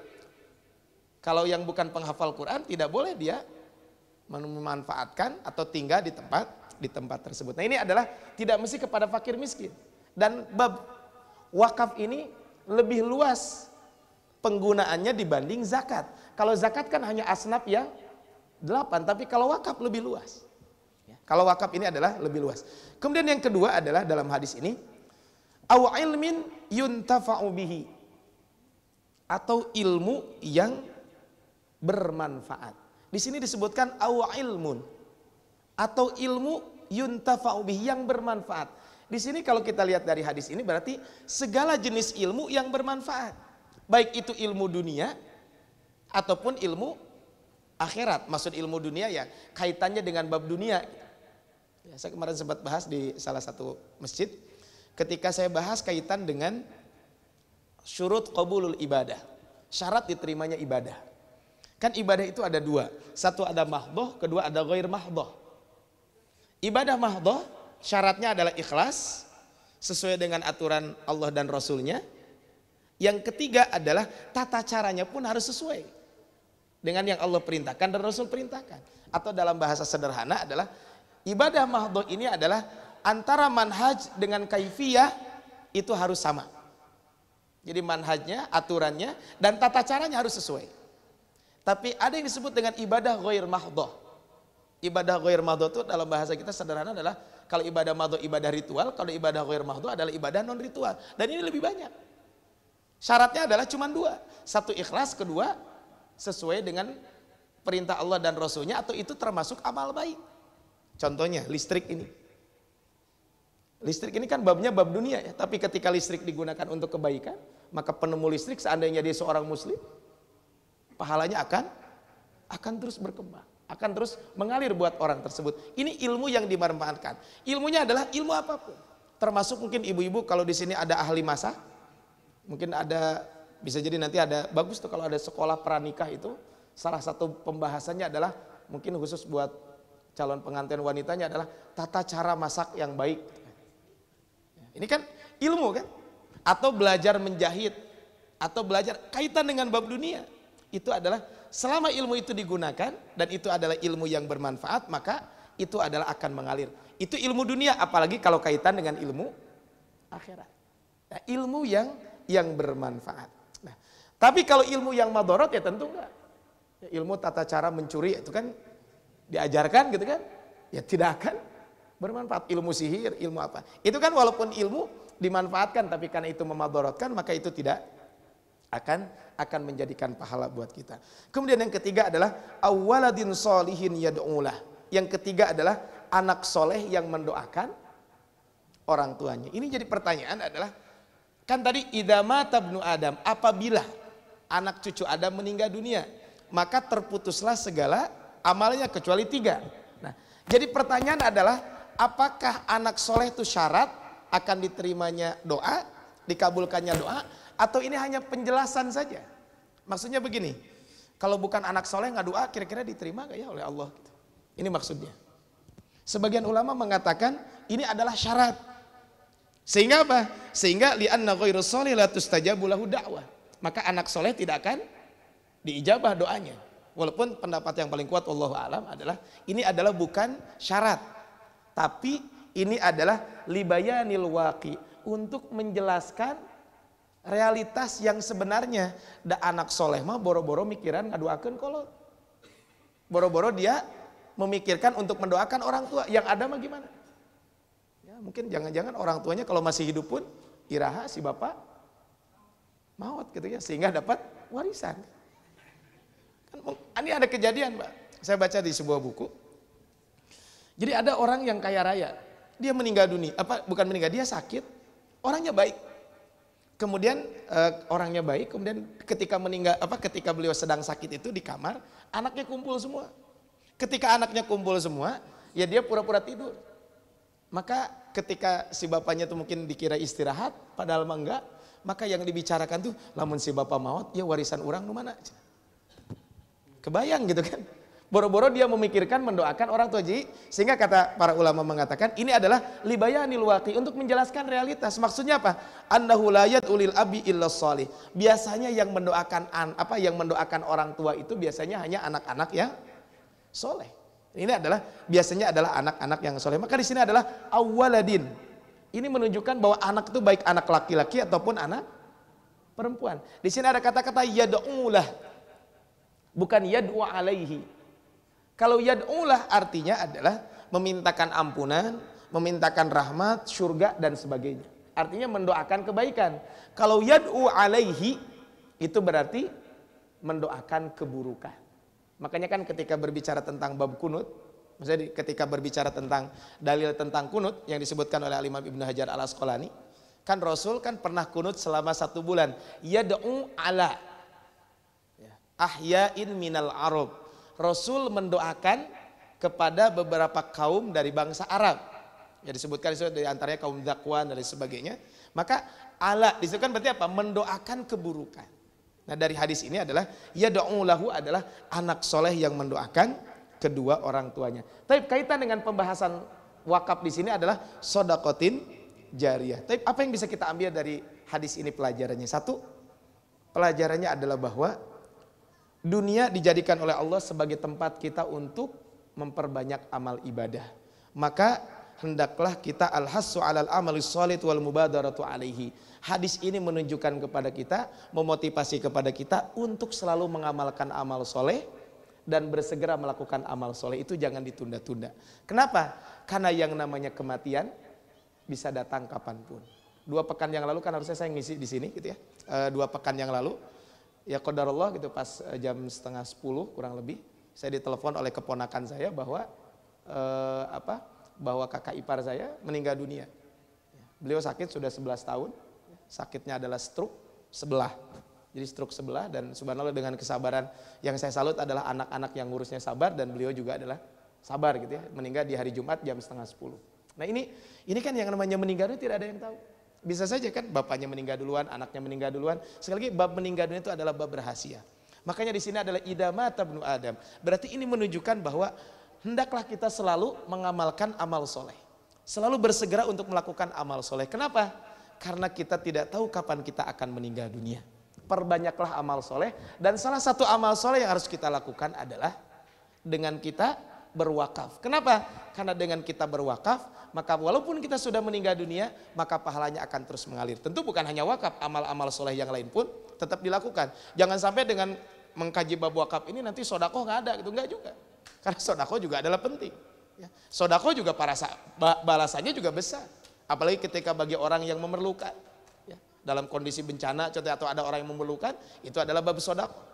kalau yang bukan penghafal Quran tidak boleh dia memanfaatkan atau tinggal di tempat tersebut. Nah ini adalah tidak mesti kepada fakir miskin. Dan bab wakaf ini lebih luas penggunaannya dibanding zakat. Kalau zakat kan hanya asnaf yang 8, tapi kalau wakaf lebih luas. Kalau wakaf ini adalah lebih luas. Kemudian yang kedua adalah dalam hadis ini, aw ilmin yuntafa'u bihi, atau ilmu yang bermanfaat. Di sini disebutkan aw ilmun, atau ilmu yuntafa'u bihi yang bermanfaat. Di sini kalau kita lihat dari hadis ini berarti segala jenis ilmu yang bermanfaat. Baik itu ilmu dunia ataupun ilmu akhirat. Maksud ilmu dunia ya kaitannya dengan bab dunia. Ya, saya kemarin sempat bahas di salah satu masjid ketika saya bahas kaitan dengan syurut qabulul ibadah. Syarat diterimanya ibadah. Kan ibadah itu ada dua. Satu ada mahdhah, kedua ada ghair mahdhah. Ibadah mahdhah syaratnya adalah ikhlas sesuai dengan aturan Allah dan Rasulnya. Yang ketiga adalah tata caranya pun harus sesuai dengan yang Allah perintahkan dan Rasul perintahkan. Atau dalam bahasa sederhana adalah ibadah mahdhah ini adalah antara manhaj dengan kaifiyah itu harus sama. Jadi manhajnya, aturannya dan tata caranya harus sesuai. Tapi ada yang disebut dengan ibadah ghair mahdhah. Ibadah ghair mahdhah itu dalam bahasa kita sederhana adalah kalau ibadah mahdhah ibadah ritual, kalau ibadah ghair mahdhah adalah ibadah non ritual. Dan ini lebih banyak. Syaratnya adalah cuma dua. Satu ikhlas, kedua sesuai dengan perintah Allah dan Rasulnya atau itu termasuk amal baik. Contohnya listrik ini. Listrik ini kan babnya bab dunia ya. Tapi ketika listrik digunakan untuk kebaikan, maka penemu listrik seandainya dia seorang muslim, pahalanya akan terus berkembang. Akan terus mengalir buat orang tersebut. Ini ilmu yang dimanfaatkan. Ilmunya adalah ilmu apapun. Termasuk mungkin ibu-ibu kalau di sini ada ahli masak. Mungkin ada, bisa jadi nanti ada, bagus tuh kalau ada sekolah pranikah itu. Salah satu pembahasannya adalah mungkin khusus buat calon pengantin wanitanya adalah tata cara masak yang baik. Ini kan ilmu kan? Atau belajar menjahit, atau belajar kaitan dengan bab dunia. Itu adalah selama ilmu itu digunakan dan itu adalah ilmu yang bermanfaat, maka itu adalah akan mengalir. Itu ilmu dunia, apalagi kalau kaitan dengan ilmu akhirat. Nah, ilmu yang bermanfaat. Nah, tapi kalau ilmu yang madorot ya tentu enggak. Ya, ilmu tata cara mencuri itu kan diajarkan gitu kan, ya tidak akan bermanfaat. Ilmu sihir, ilmu apa? Itu kan walaupun ilmu dimanfaatkan, tapi karena itu memadorotkan, maka itu tidak akan menjadikan pahala buat kita. Kemudian yang ketiga adalah awaladin solihin yad'ulah. Yang ketiga adalah anak soleh yang mendoakan orang tuanya. Ini jadi pertanyaan adalah, kan tadi idza mata ibnu Adam, apabila anak cucu Adam meninggal dunia, maka terputuslah segala amalnya kecuali 3. Nah, jadi pertanyaan adalah apakah anak soleh itu syarat akan diterimanya doa, dikabulkannya doa, atau ini hanya penjelasan saja? Maksudnya begini, kalau bukan anak soleh nggak doa, kira-kira diterima nggak ya oleh Allah? Ini maksudnya. Sebagian ulama mengatakan ini adalah syarat. Sehingga apa? Sehingga li'anna ghairus soleh la tustajabu lahu da'wah. Maka anak soleh tidak akan diijabah doanya. Walaupun pendapat yang paling kuat wallahu alam adalah ini adalah bukan syarat. Tapi ini adalah libayanil waqi, untuk menjelaskan realitas yang sebenarnya. Da anak soleh mah boro-boro mikiran ngaduakeun kolot. Boro-boro dia memikirkan untuk mendoakan orang tua. Yang ada mah gimana? Ya, mungkin jangan-jangan orang tuanya kalau masih hidup pun iraha si bapak maut gitu ya, sehingga dapat warisan. Ini ada kejadian, Pak. Saya baca di sebuah buku. Jadi ada orang yang kaya raya, dia meninggal dunia, bukan meninggal, dia sakit, orangnya baik. Kemudian orangnya baik, kemudian ketika meninggal, ketika beliau sedang sakit itu di kamar, anaknya kumpul semua. Ketika anaknya kumpul semua, ya dia pura-pura tidur. Maka ketika si bapaknya tuh mungkin dikira istirahat, padahal mah enggak, maka yang dibicarakan tuh lamun si bapak maut, ya warisan orang nu mana? Kebayang gitu kan? Boro-boro dia memikirkan mendoakan orang tua. Jadi sehingga kata para ulama mengatakan ini adalah libayanil waqi, untuk menjelaskan realitas. Maksudnya apa? Annahu la yad'ulil abi illa shalih. Biasanya yang mendoakan orang tua itu biasanya hanya anak-anak yang soleh. Ini adalah biasanya adalah anak-anak yang soleh. Maka di sini adalah awwaladin. Ini menunjukkan bahwa anak itu baik anak laki-laki ataupun anak perempuan. Di sini ada kata-kata yad'ulah, bukan yad'u alaihi. Kalau yad'ulah artinya adalah memintakan ampunan, memintakan rahmat, surga dan sebagainya. Artinya mendoakan kebaikan. Kalau yad'u alaihi itu berarti mendoakan keburukan. Makanya kan ketika berbicara tentang bab kunut, maksudnya ketika berbicara tentang dalil tentang kunut yang disebutkan oleh Imam Ibnu Hajar Al-Asqalani, kan Rasul kan pernah kunut selama 1 bulan. Yad'u ala ahya'in minal arab. Rasul mendoakan kepada beberapa kaum dari bangsa Arab. Ya disebutkan di antaranya kaum Zakwan dan sebagainya. Maka ala disebutkan berarti apa? Mendoakan keburukan. Nah dari hadis ini adalah yad'u lahu adalah anak soleh yang mendoakan kedua orang tuanya. Tapi kaitan dengan pembahasan wakaf di sini adalah sodakotin jariyah. Tapi apa yang bisa kita ambil dari hadis ini pelajarannya? Satu, pelajarannya adalah bahwa dunia dijadikan oleh Allah sebagai tempat kita untuk memperbanyak amal ibadah. Maka hendaklah kita al-hassu alal amali sholih wal mubadaratu alaihi. Hadis ini menunjukkan kepada kita, memotivasi kepada kita untuk selalu mengamalkan amal soleh dan bersegera melakukan amal soleh. Itu jangan ditunda-tunda. Kenapa? Karena yang namanya kematian bisa datang kapanpun. 2 pekan yang lalu kan harusnya saya ngisi di sini gitu ya. 2 pekan yang lalu. Ya qadarullah gitu pas jam 9:30 kurang lebih saya ditelepon oleh keponakan saya bahwa bahwa kakak ipar saya meninggal dunia. Beliau sakit sudah 11 tahun. Sakitnya adalah stroke sebelah. Jadi stroke sebelah dan subhanallah dengan kesabaran yang saya salut adalah anak-anak yang ngurusnya sabar dan beliau juga adalah sabar gitu ya. Meninggal di hari Jumat jam 9:30. Nah ini kan yang namanya meninggal itu tidak ada yang tahu. Bisa saja kan bapaknya meninggal duluan, anaknya meninggal duluan. Sekali lagi bab meninggal dunia itu adalah bab rahasia. Makanya di sini adalah idza mata ibnu Adam. Berarti ini menunjukkan bahwa hendaklah kita selalu mengamalkan amal soleh. Selalu bersegera untuk melakukan amal soleh. Kenapa? Karena kita tidak tahu kapan kita akan meninggal dunia. Perbanyaklah amal soleh. Dan salah satu amal soleh yang harus kita lakukan adalah dengan kita berwakaf. Kenapa? Karena dengan kita berwakaf, maka walaupun kita sudah meninggal dunia, maka pahalanya akan terus mengalir. Tentu bukan hanya wakaf, amal-amal soleh yang lain pun tetap dilakukan. Jangan sampai dengan mengkaji bab wakaf ini nanti sodakoh nggak ada, gitu nggak juga. Karena sodakoh juga adalah penting. Ya. Sodakoh juga balasannya juga besar. Apalagi ketika bagi orang yang memerlukan. Ya. Dalam kondisi bencana, atau ada orang yang memerlukan, itu adalah bab sodakoh.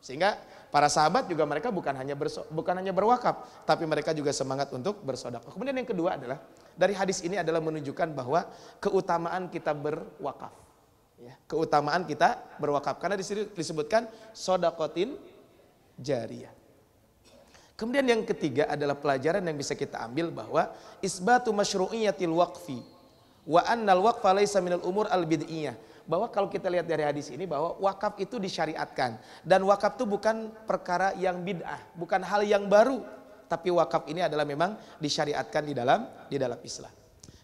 Sehingga para sahabat juga mereka bukan hanya berwakaf, tapi mereka juga semangat untuk bersedekah. Kemudian yang kedua adalah dari hadis ini adalah menunjukkan bahwa keutamaan kita berwakaf. Ya, keutamaan kita berwakaf karena di sini disebutkan sodakotin jariyah. Kemudian yang ketiga adalah pelajaran yang bisa kita ambil bahwa isbatu masyru'iyatil waqfi wa annal waqfa laysa minal umur al bid'iyah. Bahwa kalau kita lihat dari hadis ini bahwa wakaf itu disyariatkan dan wakaf itu bukan perkara yang bid'ah, bukan hal yang baru, tapi wakaf ini adalah memang disyariatkan di dalam Islam.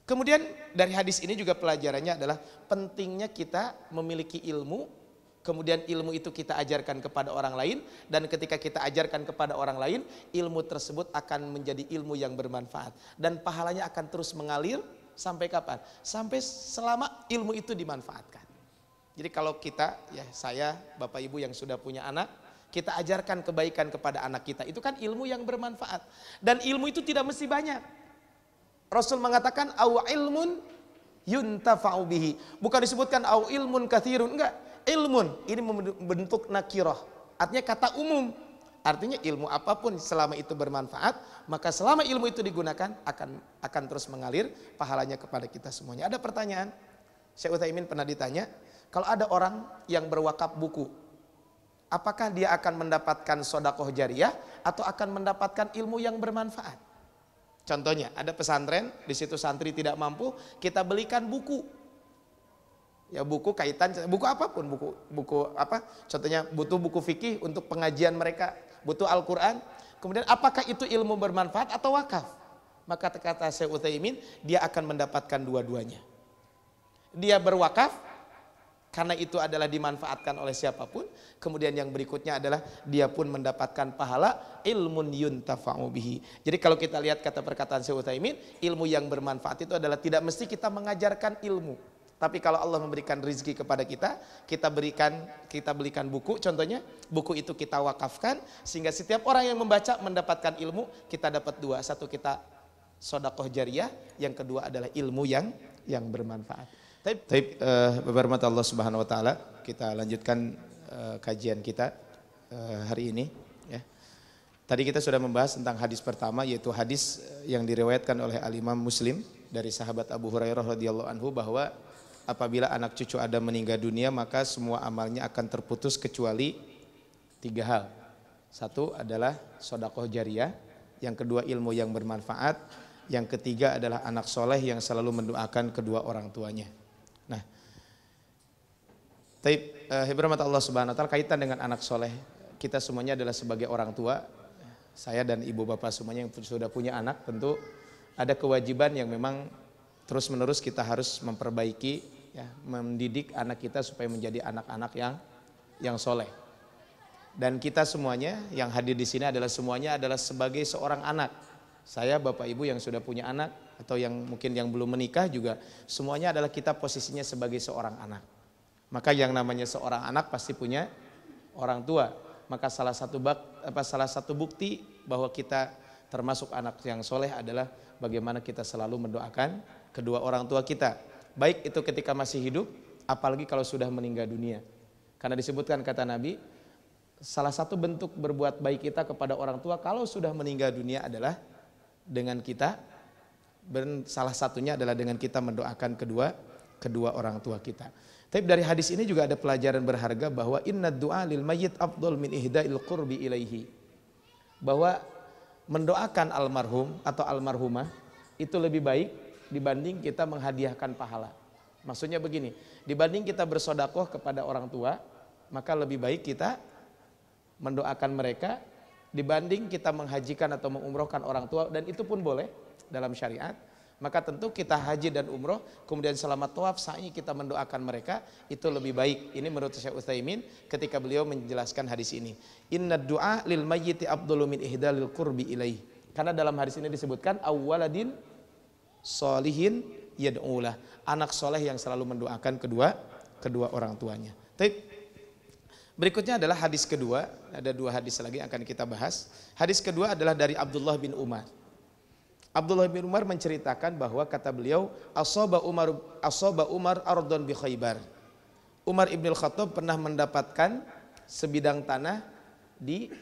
Kemudian dari hadis ini juga pelajarannya adalah pentingnya kita memiliki ilmu, kemudian ilmu itu kita ajarkan kepada orang lain, dan ketika kita ajarkan kepada orang lain, ilmu tersebut akan menjadi ilmu yang bermanfaat dan pahalanya akan terus mengalir sampai kapan? Sampai selama ilmu itu dimanfaatkan. Jadi kalau kita, ya saya, Bapak Ibu yang sudah punya anak, kita ajarkan kebaikan kepada anak kita, itu kan ilmu yang bermanfaat. Dan ilmu itu tidak mesti banyak. Rasul mengatakan, au ilmun yuntafa'u bihi. Bukan disebutkan au ilmun kathirun, enggak. Ilmun, ini membentuk nakirah. Artinya kata umum. Artinya ilmu apapun selama itu bermanfaat, maka selama ilmu itu digunakan akan terus mengalir pahalanya kepada kita semuanya. Ada pertanyaan, Syekh Utsaimin pernah ditanya, kalau ada orang yang berwakaf buku, apakah dia akan mendapatkan sodakoh jariyah atau akan mendapatkan ilmu yang bermanfaat? Contohnya ada pesantren, di situ santri tidak mampu, kita belikan buku. Ya buku kaitan, buku apapun, buku apa? Contohnya butuh buku fikih untuk pengajian mereka, butuh Al-Quran. Kemudian apakah itu ilmu bermanfaat atau wakaf? Maka kata Syekh Utsaimin, dia akan mendapatkan dua-duanya. Dia berwakaf karena itu adalah dimanfaatkan oleh siapapun. Kemudian yang berikutnya adalah dia pun mendapatkan pahala ilmun yuntafa'u bihi. Jadi kalau kita lihat kata perkataan Syekh Utsaimin, ilmu yang bermanfaat itu adalah tidak mesti kita mengajarkan ilmu. Tapi kalau Allah memberikan rizki kepada kita, kita belikan buku, contohnya buku itu kita wakafkan, sehingga setiap orang yang membaca mendapatkan ilmu, kita dapat dua. Satu, kita sodakoh jariyah, yang kedua adalah ilmu yang bermanfaat. Tapi berhormat Allah Subhanahu Wa Taala, kita lanjutkan kajian kita hari ini. Ya. Tadi kita sudah membahas tentang hadis pertama, yaitu hadis yang diriwayatkan oleh Al-Imam Muslim dari sahabat Abu Hurairah radhiyallahu anhu, bahwa apabila anak cucu Adam meninggal dunia, maka semua amalnya akan terputus kecuali 3 hal. Satu adalah sodakoh jariyah, yang kedua ilmu yang bermanfaat, yang ketiga adalah anak soleh yang selalu mendoakan kedua orang tuanya. Nah, hormat Allah Subhanahu Wa Taala, kaitan dengan anak soleh, kita semuanya adalah sebagai orang tua. Saya dan ibu bapak semuanya yang sudah punya anak, tentu ada kewajiban yang memang terus menerus kita harus memperbaiki, ya, mendidik anak kita supaya menjadi anak-anak yang soleh. Dan kita semuanya yang hadir di sini semuanya adalah sebagai seorang anak. Saya, bapak ibu yang sudah punya anak atau yang mungkin yang belum menikah juga, semuanya adalah kita posisinya sebagai seorang anak. Maka yang namanya seorang anak pasti punya orang tua. Maka salah satu bukti bahwa kita termasuk anak yang soleh adalah bagaimana kita selalu mendoakan kedua orang tua kita, baik itu ketika masih hidup, apalagi kalau sudah meninggal dunia. Karena disebutkan kata Nabi, salah satu bentuk berbuat baik kita kepada orang tua kalau sudah meninggal dunia adalah dengan kita, salah satunya adalah dengan kita mendoakan kedua orang tua kita. Tapi dari hadis ini juga ada pelajaran berharga bahwa inna du'a lil mayyit afdal min ihda'il qurbi ilaihi. Bahwa mendoakan almarhum atau almarhumah itu lebih baik dibanding kita menghadiahkan pahala. Maksudnya begini, dibanding kita bersodakoh kepada orang tua, maka lebih baik kita mendoakan mereka dibanding kita menghajikan atau mengumrohkan orang tua, dan itu pun boleh dalam syariat. Maka tentu kita haji dan umroh, kemudian selama tawaf sa'i kita mendoakan mereka, itu lebih baik. Ini menurut Syekh Utsaimin ketika beliau menjelaskan hadis ini. Inna du'a lil mayyiti afdalu min ihdalil qurbi ilaih. Karena dalam hadis ini disebutkan awwaladin solihin yad'ulah, anak soleh yang selalu mendoakan kedua orang tuanya. Berikutnya adalah hadis kedua, ada 2 hadis lagi yang akan kita bahas. Hadis kedua adalah dari Abdullah bin Umar. Abdullah bin Umar menceritakan bahwa kata beliau, asaba Umar ardon bi Khaybar. Umar ibn Khattab pernah mendapatkan sebidang tanah di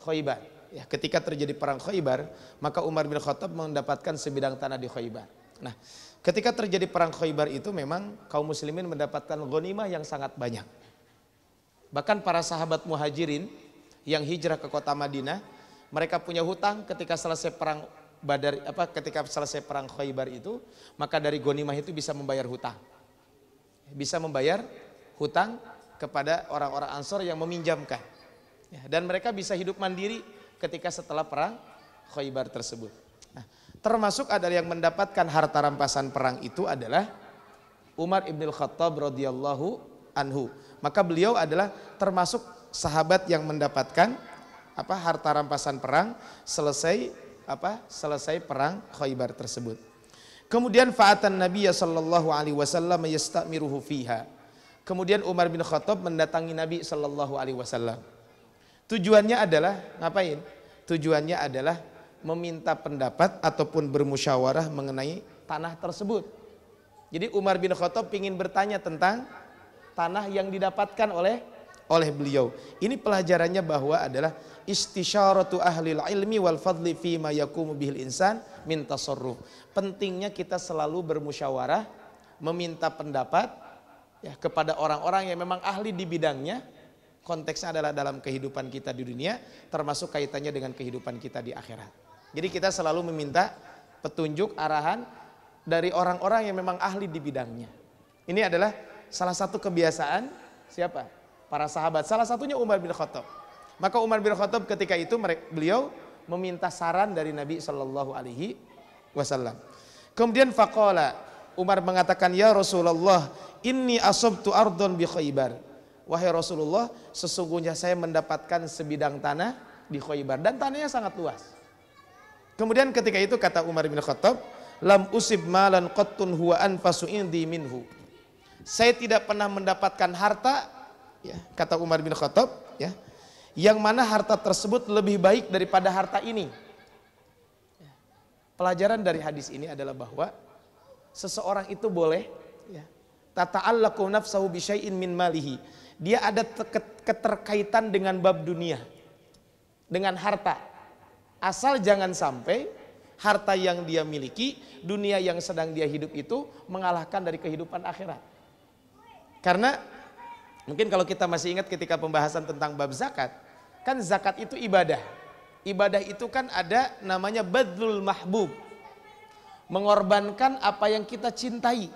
Khaybar. Ya, ketika terjadi perang Khaybar, maka Umar bin Khattab mendapatkan sebidang tanah di Khaybar. Nah, ketika terjadi perang Khaybar itu memang kaum muslimin mendapatkan ghanimah yang sangat banyak. Bahkan para sahabat muhajirin yang hijrah ke kota Madinah, mereka punya hutang ketika selesai perang ketika selesai perang Khaybar itu, maka dari ghanimah itu bisa membayar hutang. Bisa membayar hutang kepada orang-orang Ansor yang meminjamkan. Ya, dan mereka bisa hidup mandiri ketika setelah perang Khaybar tersebut. Nah, termasuk ada yang mendapatkan harta rampasan perang itu adalah Umar ibn Khattab radhiyallahu anhu. Maka beliau adalah termasuk sahabat yang mendapatkan harta rampasan perang selesai perang Khaybar tersebut. Kemudian fa'atan Nabi sallallahu alaihi wasallam yastamiruhu fiha. Kemudian Umar bin Khattab mendatangi Nabi sallallahu alaihi wasallam. Tujuannya adalah ngapain? Tujuannya adalah meminta pendapat ataupun bermusyawarah mengenai tanah tersebut. Jadi Umar bin Khattab ingin bertanya tentang tanah yang didapatkan oleh beliau. Ini pelajarannya bahwa adalah istisyaratu ahlil ilmi wal fadli fi ma yakumu bihil insan min tasarruf. Pentingnya kita selalu bermusyawarah, meminta pendapat ya kepada orang-orang yang memang ahli di bidangnya. Konteksnya adalah dalam kehidupan kita di dunia, termasuk kaitannya dengan kehidupan kita di akhirat. Jadi kita selalu meminta petunjuk, arahan dari orang-orang yang memang ahli di bidangnya. Ini adalah salah satu kebiasaan siapa? Para sahabat. Salah satunya Umar bin Khattab. Maka Umar bin Khattab ketika itu beliau meminta saran dari Nabi Shallallahu Alaihi Wasallam. Kemudian faqala, Umar mengatakan, ya Rasulullah, inni asabtu ardon bi Khaybar. Wahai Rasulullah, sesungguhnya saya mendapatkan sebidang tanah di Khaybar dan tanahnya sangat luas. Kemudian ketika itu kata Umar bin Khattab, lam usib malan qattun huwa anfasu indi minhu. Saya tidak pernah mendapatkan harta, ya, kata Umar bin Khattab, ya, yang mana harta tersebut lebih baik daripada harta ini. Pelajaran dari hadis ini adalah bahwa seseorang itu boleh, ya, tata'allaqu nafsahu bi syai'in min malihi. Dia ada keterkaitan dengan bab dunia, dengan harta. Asal jangan sampai harta yang dia miliki, dunia yang sedang dia hidup itu mengalahkan dari kehidupan akhirat. Karena mungkin kalau kita masih ingat ketika pembahasan tentang bab zakat, kan zakat itu ibadah. Ibadah itu kan ada namanya badlul mahbub, mengorbankan apa yang kita cintai.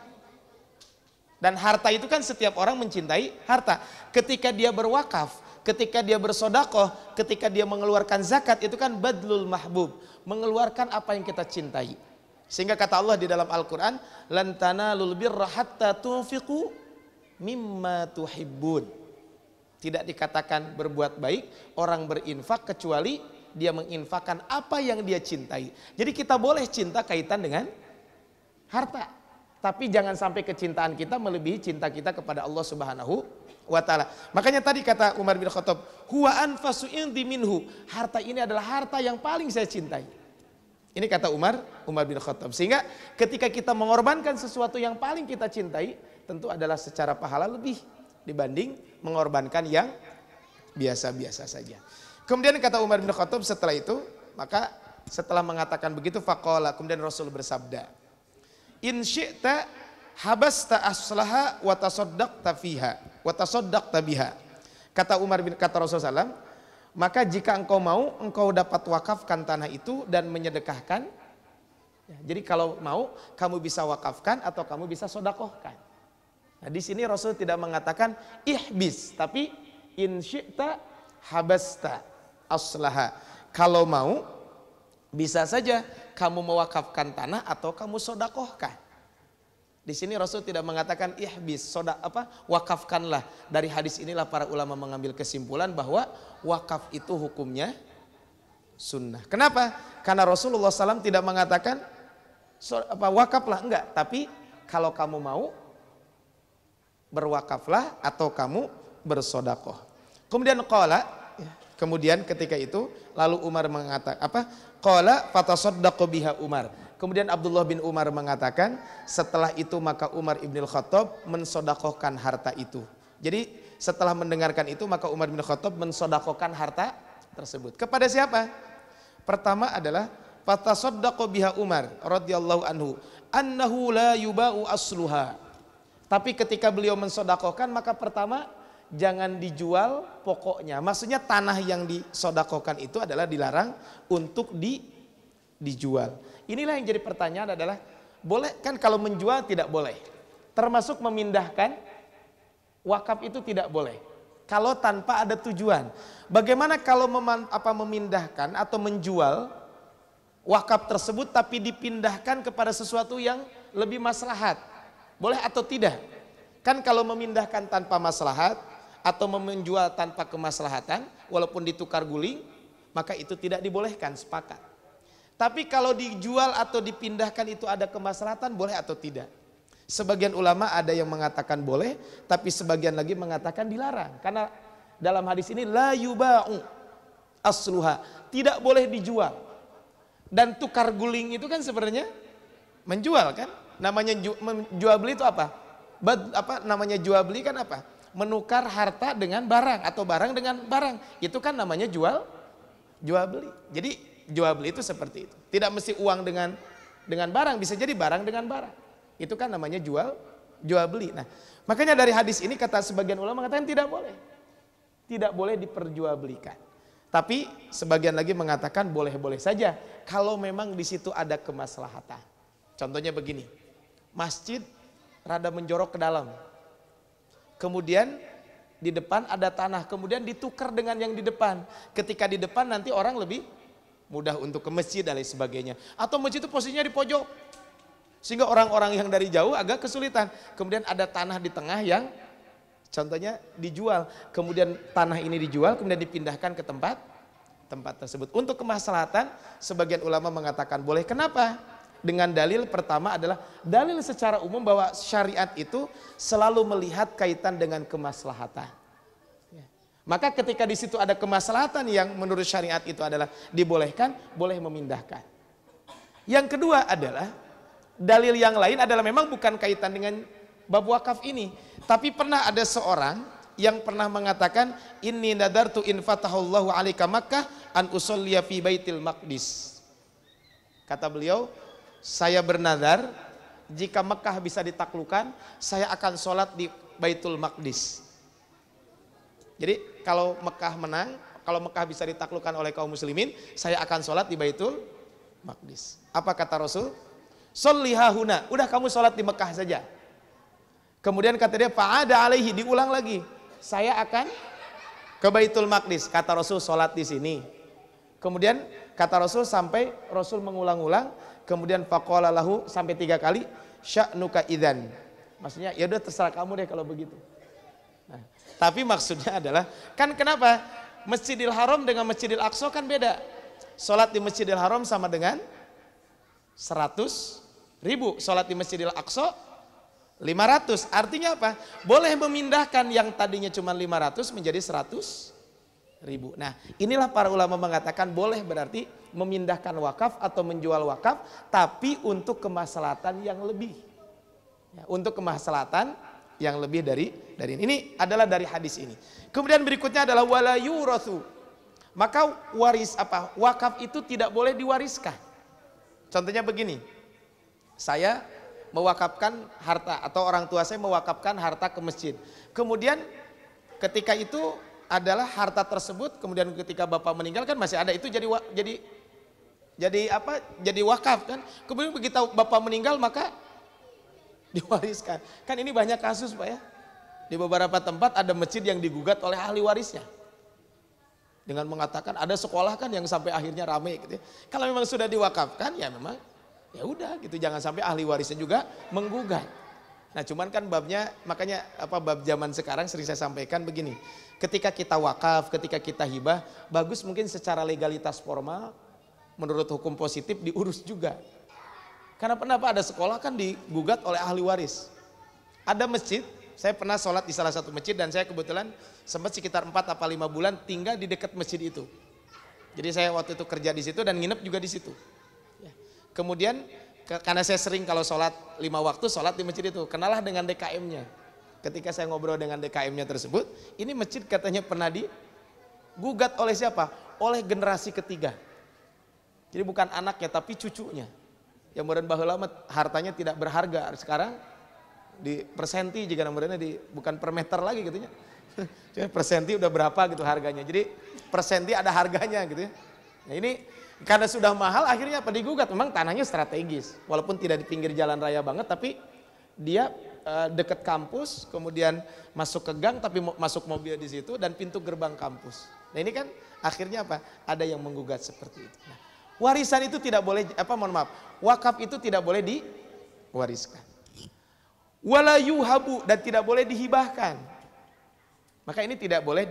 Dan harta itu kan setiap orang mencintai harta. Ketika dia berwakaf, ketika dia bersodakoh, ketika dia mengeluarkan zakat, itu kan badlul mahbub, mengeluarkan apa yang kita cintai. Sehingga kata Allah di dalam Al-Quran, lan tanalul birra hatta tunfiqu mimma tuhibbun. Tidak dikatakan berbuat baik orang berinfak kecuali dia menginfakkan apa yang dia cintai. Jadi kita boleh cinta kaitan dengan harta, tapi jangan sampai kecintaan kita melebihi cinta kita kepada Allah Subhanahu wa ta'ala. Makanya tadi kata Umar bin Khattab, huwa anfasu indi minhu. Harta ini adalah harta yang paling saya cintai. Ini kata Umar bin Khattab. Sehingga ketika kita mengorbankan sesuatu yang paling kita cintai, tentu adalah secara pahala lebih dibanding mengorbankan yang biasa-biasa saja. Kemudian kata Umar bin Khattab setelah itu, maka setelah mengatakan begitu faqala, kemudian Rasul bersabda, in syi'ta habasta aslaha wa tasaddaqta fiha wa tasaddaqta biha. Kata Rasulullah SAW, maka jika engkau mau, engkau dapat wakafkan tanah itu dan menyedekahkan. Ya, jadi kalau mau, kamu bisa wakafkan atau kamu bisa sodakohkan. Nah, di sini Rasul tidak mengatakan ihbis, tapi in syi'ta habasta aslaha. Kalau mau, bisa saja kamu mewakafkan tanah atau kamu sodakohkan. Di sini Rasul tidak mengatakan ihbis, wakafkanlah. Dari hadis inilah para ulama mengambil kesimpulan bahwa wakaf itu hukumnya sunnah. Kenapa? Karena Rasulullah SAW tidak mengatakan wakaflah, enggak. Tapi kalau kamu mau, berwakaflah atau kamu bersodakoh. Kemudian kemudian ketika itu lalu Umar mengatakan qala fatasaddaqu biha Umar. Kemudian Abdullah bin Umar mengatakan, setelah itu maka Umar ibn Khattab mensodakohkan harta itu. Jadi setelah mendengarkan itu maka Umar bin Khattab mensodakohkan harta tersebut. Kepada siapa? Pertama adalah fatasaddaqu biha Umar radhiyallahu anhu annahu la yuba'u asluha. Tapi ketika beliau mensodakohkan, maka pertama jangan dijual pokoknya. Maksudnya tanah yang disodakohkan itu adalah dilarang untuk dijual. Inilah yang jadi pertanyaan adalah, boleh kan kalau menjual tidak boleh. Termasuk memindahkan wakaf itu tidak boleh. Kalau tanpa ada tujuan. Bagaimana kalau memindahkan atau menjual wakaf tersebut tapi dipindahkan kepada sesuatu yang lebih maslahat? Boleh atau tidak? Kan kalau memindahkan tanpa maslahat atau menjual tanpa kemaslahatan, walaupun ditukar guling, maka itu tidak dibolehkan, sepakat. Tapi kalau dijual atau dipindahkan itu ada kemaslahatan, boleh atau tidak? Sebagian ulama ada yang mengatakan boleh, tapi sebagian lagi mengatakan dilarang. Karena dalam hadis ini la yuba'u asluha, tidak boleh dijual. Dan tukar guling itu kan sebenarnya menjual kan? Namanya jual beli itu apa? Namanya jual beli kan apa? Menukar harta dengan barang atau barang dengan barang. Itu kan namanya jual beli. Jadi jual beli itu seperti itu. Tidak mesti uang dengan barang, bisa jadi barang dengan barang. Itu kan namanya jual beli. Nah, makanya dari hadis ini kata sebagian ulama mengatakan tidak boleh. Tidak boleh diperjualbelikan. Tapi sebagian lagi mengatakan boleh-boleh saja kalau memang di situ ada kemaslahatan. Contohnya begini, masjid rada menjorok ke dalam. Kemudian di depan ada tanah, kemudian ditukar dengan yang di depan. Ketika di depan nanti orang lebih mudah untuk ke masjid dan lain sebagainya. Atau masjid itu posisinya di pojok, sehingga orang-orang yang dari jauh agak kesulitan. Kemudian ada tanah di tengah yang contohnya dijual, kemudian tanah ini dijual, kemudian dipindahkan ke tempat tersebut. Untuk kemaslahatan, sebagian ulama mengatakan boleh. Kenapa? Dengan dalil pertama adalah dalil secara umum bahwa syariat itu selalu melihat kaitan dengan kemaslahatan. Maka ketika di situ ada kemaslahatan yang menurut syariat itu adalah dibolehkan, boleh memindahkan. Yang kedua adalah dalil yang lain adalah memang bukan kaitan dengan bab wakaf ini, tapi pernah ada seorang yang pernah mengatakan, inni nadartu in fatahullahu alaika Makkah an usolliya fi baitil maqdis. Kata beliau, saya bernadar jika Mekah bisa ditaklukkan, saya akan sholat di Baitul Maqdis. Jadi kalau Mekah menang, kalau Mekah bisa ditaklukkan oleh kaum muslimin, saya akan sholat di Baitul Maqdis. Apa kata Rasul? Sholliha huna, udah kamu sholat di Mekah saja. Kemudian kata dia, fa'ada alaihi, diulang lagi, saya akan ke Baitul Maqdis. Kata Rasul, sholat di sini. Kemudian kata Rasul sampai Rasul mengulang-ulang, kemudian faqala lahu sampai 3 kali, sya'nuka idzan. Maksudnya ya udah terserah kamu deh kalau begitu. Nah, tapi maksudnya adalah, kan kenapa? Masjidil Haram dengan Masjidil Aqsa kan beda. Sholat di Masjidil Haram sama dengan 100.000, sholat di Masjidil Aqsa 500. Artinya apa? Boleh memindahkan yang tadinya cuma 500 menjadi 100.000. Nah, inilah para ulama mengatakan boleh berarti memindahkan wakaf atau menjual wakaf, tapi untuk kemaslahatan yang lebih. Ya, untuk kemaslahatan yang lebih dari ini adalah dari hadis ini. Kemudian berikutnya adalah wala yurathu. Maka wakaf itu tidak boleh diwariskan. Contohnya begini. Saya mewakafkan harta atau orang tua saya mewakafkan harta ke masjid. Kemudian ketika itu adalah harta tersebut, kemudian ketika bapak meninggal kan masih ada, itu jadi wakaf kan. Kemudian begitu bapak meninggal maka diwariskan. Kan ini banyak kasus Pak ya. Di beberapa tempat ada masjid yang digugat oleh ahli warisnya. Dengan mengatakan ada sekolah kan yang sampai akhirnya rame gitu ya. Kalau memang sudah diwakafkan ya memang ya udah gitu, jangan sampai ahli warisnya juga menggugat. Nah cuman kan babnya, makanya bab zaman sekarang sering saya sampaikan begini, ketika kita wakaf, ketika kita hibah, bagus mungkin secara legalitas formal menurut hukum positif diurus juga. Karena kenapa? Ada sekolah kan digugat oleh ahli waris. Ada masjid, saya pernah sholat di salah satu masjid dan saya kebetulan sempat sekitar 4 atau 5 bulan tinggal di dekat masjid itu. Jadi saya waktu itu kerja di situ dan nginep juga di situ. Kemudian karena saya sering kalau sholat 5 waktu sholat di masjid itu, kenalah dengan DKM-nya. Ketika saya ngobrol dengan DKM-nya tersebut, ini masjid katanya pernah digugat oleh siapa? Oleh generasi ketiga. Jadi bukan anaknya tapi cucunya. Yang meureun baheula hartanya tidak berharga, sekarang di persenti jika namanya bukan per meter lagi gitu ya. Persenti udah berapa gitu harganya. Jadi persenti ada harganya gitu ya. Nah ini karena sudah mahal akhirnya digugat. Memang tanahnya strategis, walaupun tidak di pinggir jalan raya banget, tapi dia dekat kampus, kemudian masuk ke gang tapi masuk mobil di situ dan pintu gerbang kampus. Nah ini kan akhirnya ada yang menggugat seperti itu. Nah, warisan itu tidak boleh wakaf itu tidak boleh diwariskan. Wala yuhabu, dan tidak boleh dihibahkan. Maka ini tidak boleh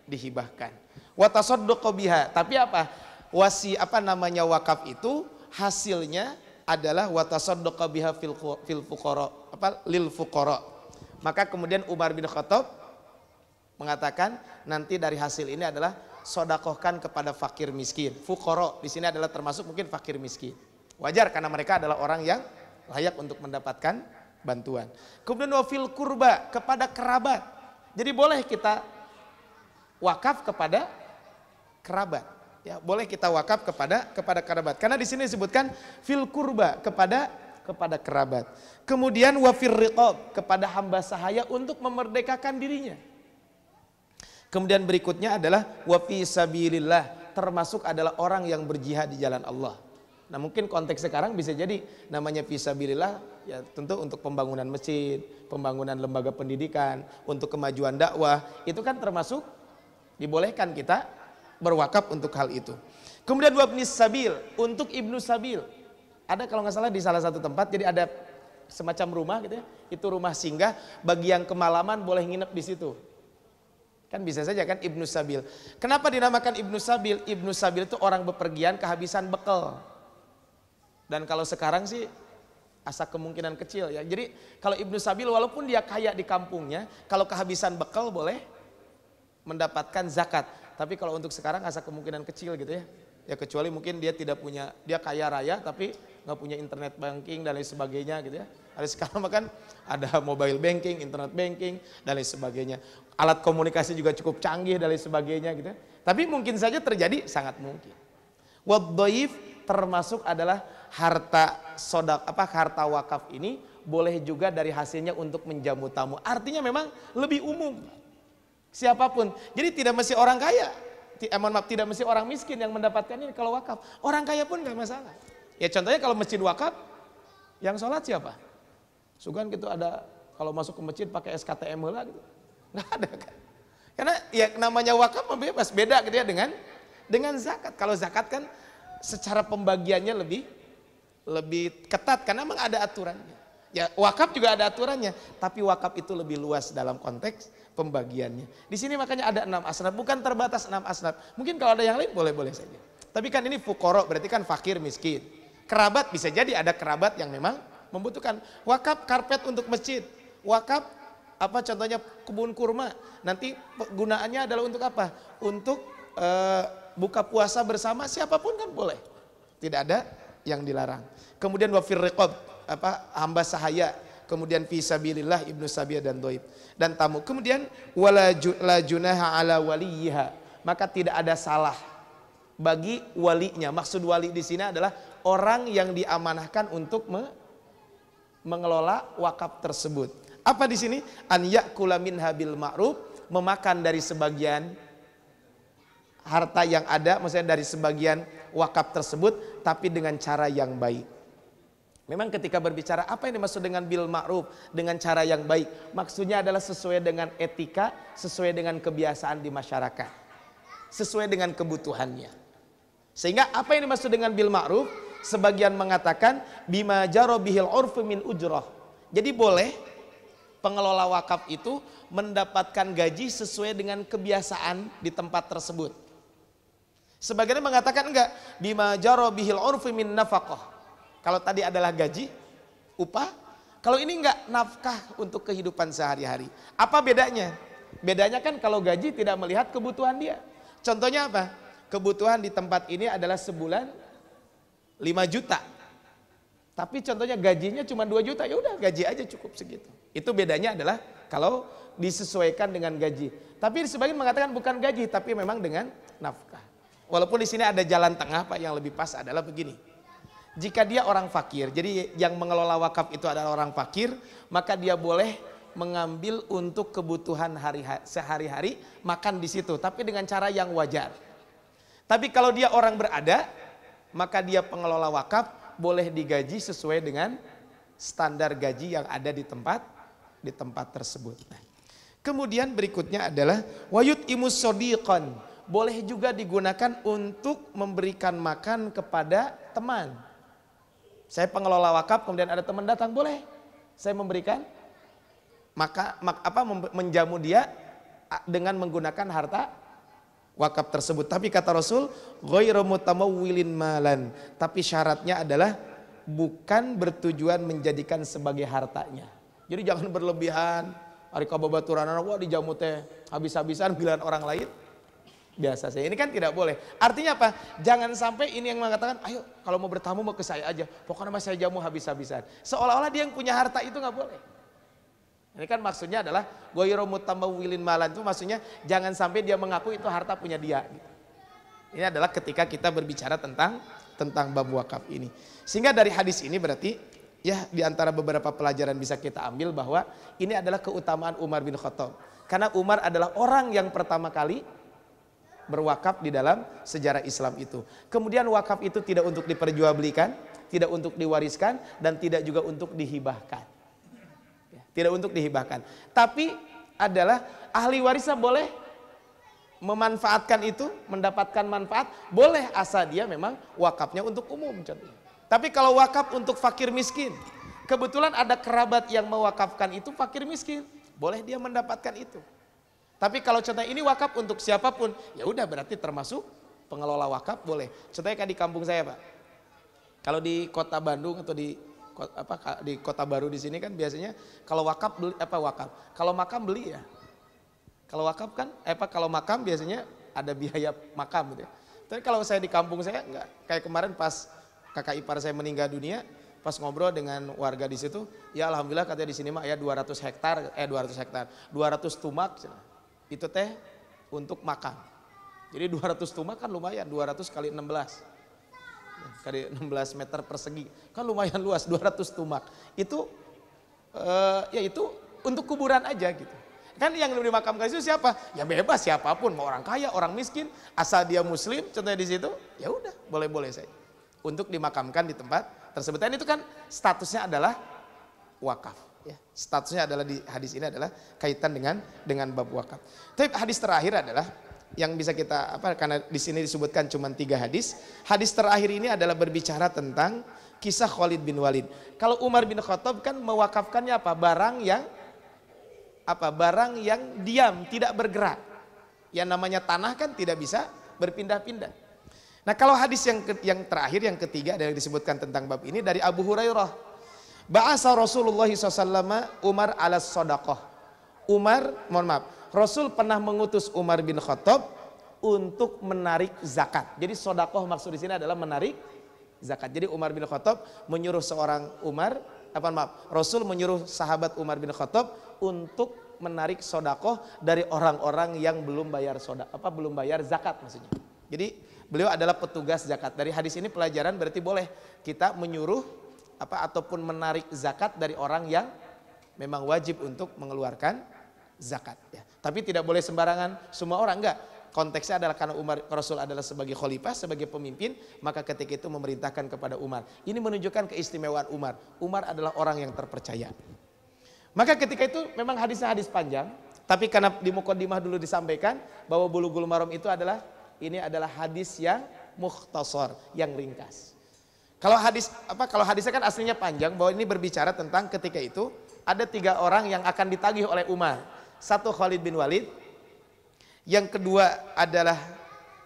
dihibahkan. Wa tasaddaqa biha, tapi wakaf itu hasilnya adalah wa tasaddaqa biha fil fuqara, lil fuqara. Maka kemudian Umar bin Khattab mengatakan nanti dari hasil ini adalah sodakohkan kepada fakir miskin. Fuqara di sini adalah termasuk mungkin fakir miskin. Wajar karena mereka adalah orang yang layak untuk mendapatkan bantuan. Kemudian wafil kurba, kepada kerabat. Jadi boleh kita wakaf kepada kerabat. Ya, boleh kita wakaf kepada kerabat. Karena di sini disebutkan fil kurba, kepada kerabat. Kemudian wafir riqab, kepada hamba sahaya untuk memerdekakan dirinya. Kemudian berikutnya adalah wa fi sabilillah, termasuk adalah orang yang berjihad di jalan Allah. Nah mungkin konteks sekarang bisa jadi namanya fi sabilillah ya tentu untuk pembangunan masjid, pembangunan lembaga pendidikan, untuk kemajuan dakwah, itu kan termasuk dibolehkan kita berwakaf untuk hal itu. Kemudian wabnis sabil, untuk ibnu sabil. Ada kalau nggak salah di salah satu tempat, jadi ada semacam rumah gitu ya, itu rumah singgah, bagi yang kemalaman boleh nginep di situ. Kan bisa saja kan ibnu sabil. Kenapa dinamakan ibnu sabil? Ibnu sabil itu orang bepergian kehabisan bekal. Dan kalau sekarang sih asa kemungkinan kecil ya. Jadi kalau ibnu sabil walaupun dia kaya di kampungnya, kalau kehabisan bekal boleh mendapatkan zakat. Tapi kalau untuk sekarang asa kemungkinan kecil gitu ya. Ya kecuali mungkin dia tidak punya, dia kaya raya tapi nggak punya internet banking dan lain sebagainya gitu ya. Ada sekarang kan ada mobile banking, internet banking dan lain sebagainya. Alat komunikasi juga cukup canggih dan lain sebagainya gitu ya. Tapi mungkin saja terjadi, sangat mungkin. Wadhaif termasuk adalah harta harta wakaf ini boleh juga dari hasilnya untuk menjamu tamu. Artinya memang lebih umum. Siapapun. Jadi tidak mesti orang kaya. Tidak mesti orang miskin yang mendapatkan ini kalau wakaf. Orang kaya pun gak masalah. Ya contohnya kalau masjid wakaf, yang sholat siapa? Sugan gitu ada, kalau masuk ke masjid pakai SKTM lah gitu. Gak ada kan. Karena ya namanya wakaf bebas, beda gitu ya dengan zakat. Kalau zakat kan secara pembagiannya lebih ketat karena memang ada aturannya. Ya wakaf juga ada aturannya, tapi wakaf itu lebih luas dalam konteks pembagiannya. Di sini makanya ada 6 asnaf, bukan terbatas 6 asnaf. Mungkin kalau ada yang lain boleh-boleh saja. Tapi kan ini fuqara, berarti kan fakir miskin. Kerabat bisa jadi ada kerabat yang memang membutuhkan. Wakaf karpet untuk masjid, wakaf contohnya kebun kurma. Nanti gunaannya adalah untuk apa? Untuk buka puasa bersama siapapun kan boleh. Tidak ada yang dilarang. Kemudian wafir riqab, hamba sahaya. Kemudian fi sabilillah, ibnu sabil dan doib dan tamu. Kemudian wala junaha ala waliha, maka tidak ada salah bagi walinya. Maksud wali di sini adalah orang yang diamanahkan untuk mengelola wakaf tersebut. Apa di sini? An ya'kula minha bil ma'ruf, memakan dari sebagian harta yang ada, maksudnya dari sebagian wakaf tersebut, tapi dengan cara yang baik. Memang ketika berbicara apa yang dimaksud dengan bil ma'ruf, dengan cara yang baik, maksudnya adalah sesuai dengan etika, sesuai dengan kebiasaan di masyarakat, sesuai dengan kebutuhannya. Sehingga apa yang dimaksud dengan bil ma'ruf, sebagian mengatakan bima jaro bihil urfu min ujrah. Jadi boleh pengelola wakaf itu mendapatkan gaji sesuai dengan kebiasaan di tempat tersebut. Sebagian mengatakan enggak, bima jaro bihil urfu min nafaqah. Kalau tadi adalah gaji, upah. Kalau ini enggak, nafkah untuk kehidupan sehari-hari. Apa bedanya? Bedanya kan kalau gaji tidak melihat kebutuhan dia. Contohnya apa? Kebutuhan di tempat ini adalah sebulan 5 juta. Tapi contohnya gajinya cuma 2 juta, ya udah gaji aja cukup segitu. Itu bedanya adalah kalau disesuaikan dengan gaji. Tapi sebagian mengatakan bukan gaji, tapi memang dengan nafkah. Walaupun di sini ada jalan tengah Pak, yang lebih pas adalah begini. Jika dia orang fakir, jadi yang mengelola wakaf itu adalah orang fakir, maka dia boleh mengambil untuk kebutuhan sehari-hari, makan di situ, tapi dengan cara yang wajar. Tapi kalau dia orang berada, maka dia pengelola wakaf boleh digaji sesuai dengan standar gaji yang ada di tempat tersebut. Nah, kemudian berikutnya adalah wayut imus sodiqan, boleh juga digunakan untuk memberikan makan kepada teman. Saya pengelola wakaf, kemudian ada teman datang, boleh saya memberikan menjamu dia dengan menggunakan harta wakaf tersebut. Tapi kata Rasul, ghairu mutamawwilin malan, tapi syaratnya adalah bukan bertujuan menjadikan sebagai hartanya. Jadi jangan berlebihan, hari kababaturan wah dijamu teh habis-habisan bilang orang lain. Biasa saja, ini kan tidak boleh. Artinya apa? Jangan sampai ini yang mengatakan, ayo kalau mau bertamu mau ke saya aja, pokoknya saya jamu habis-habisan. Seolah-olah dia yang punya harta itu nggak boleh. Ini kan maksudnya adalah ghairu mutamawwilin malan, itu maksudnya jangan sampai dia mengaku itu harta punya dia. Ini adalah ketika kita berbicara tentang bab wakaf ini. Sehingga dari hadis ini berarti ya di antara beberapa pelajaran bisa kita ambil bahwa ini adalah keutamaan Umar bin Khattab. Karena Umar adalah orang yang pertama kali berwakaf di dalam sejarah Islam itu. Kemudian wakaf itu tidak untuk diperjualbelikan, tidak untuk diwariskan, dan tidak juga untuk dihibahkan. Tidak untuk dihibahkan. Tapi adalah ahli warisnya boleh memanfaatkan itu, mendapatkan manfaat, boleh asal dia memang wakafnya untuk umum contohnya. Tapi kalau wakaf untuk fakir miskin, kebetulan ada kerabat yang mewakafkan itu fakir miskin, boleh dia mendapatkan itu. Tapi kalau contohnya ini wakaf untuk siapapun, ya udah berarti termasuk pengelola wakaf boleh. Contohnya kayak di kampung saya Pak, kalau di kota Bandung atau di kota baru di sini kan biasanya kalau wakaf beli, kalau makam beli ya. Kalau wakaf kan, kalau makam biasanya ada biaya makam gitu ya. Tapi kalau saya di kampung saya enggak. Kayak kemarin pas kakak ipar saya meninggal dunia, pas ngobrol dengan warga di situ, ya alhamdulillah katanya di sini mah ya 200 hektar, 200 tumak, itu teh untuk makam. Jadi 200 tumak kan lumayan, 200 kali 16. Kali 16 meter persegi, kan lumayan luas, 200 tumak. Itu, ya itu untuk kuburan aja gitu. Kan yang dimakamkan itu siapa? Ya bebas siapapun, mau orang kaya, orang miskin, asal dia muslim, contohnya di situ, ya udah boleh-boleh saja. Untuk dimakamkan di tempat tersebut. Dan itu kan statusnya adalah wakaf. Ya, statusnya adalah di hadis ini adalah kaitan dengan bab wakaf. Tapi hadis terakhir adalah yang bisa kita karena di sini disebutkan cuma 3 hadis. Hadis terakhir ini adalah berbicara tentang kisah Khalid bin Walid. Kalau Umar bin Khattab kan mewakafkannya apa? Barang yang diam, tidak bergerak. Yang namanya tanah kan tidak bisa berpindah-pindah. Nah, kalau hadis yang terakhir, yang ketiga ada yang disebutkan tentang bab ini dari Abu Hurairah. Ba'asa Rasulullah SAW Umar ala sadaqah. Rasul pernah mengutus Umar bin Khattab untuk menarik zakat. Jadi sodakoh maksud di sini adalah menarik zakat. Jadi Umar bin Khattab menyuruh Rasul menyuruh sahabat Umar bin Khattab untuk menarik sodakoh dari orang-orang yang belum bayar zakat maksudnya. Jadi beliau adalah petugas zakat. Dari hadis ini pelajaran berarti boleh kita menyuruh ataupun menarik zakat dari orang yang memang wajib untuk mengeluarkan zakat. Ya. Tapi tidak boleh sembarangan semua orang, enggak. Konteksnya adalah karena Rasul adalah sebagai khalifah, sebagai pemimpin, maka ketika itu memerintahkan kepada Umar. Ini menunjukkan keistimewaan Umar. Umar adalah orang yang terpercaya. Maka ketika itu memang hadisnya hadis panjang, tapi karena di muqaddimah dulu disampaikan bahwa Bulughul Maram itu adalah hadis yang mukhtasar, yang ringkas. Kalau hadisnya kan aslinya panjang, bahwa ini berbicara tentang ketika itu ada 3 orang yang akan ditagih oleh Umar. 1 Khalid bin Walid, yang kedua adalah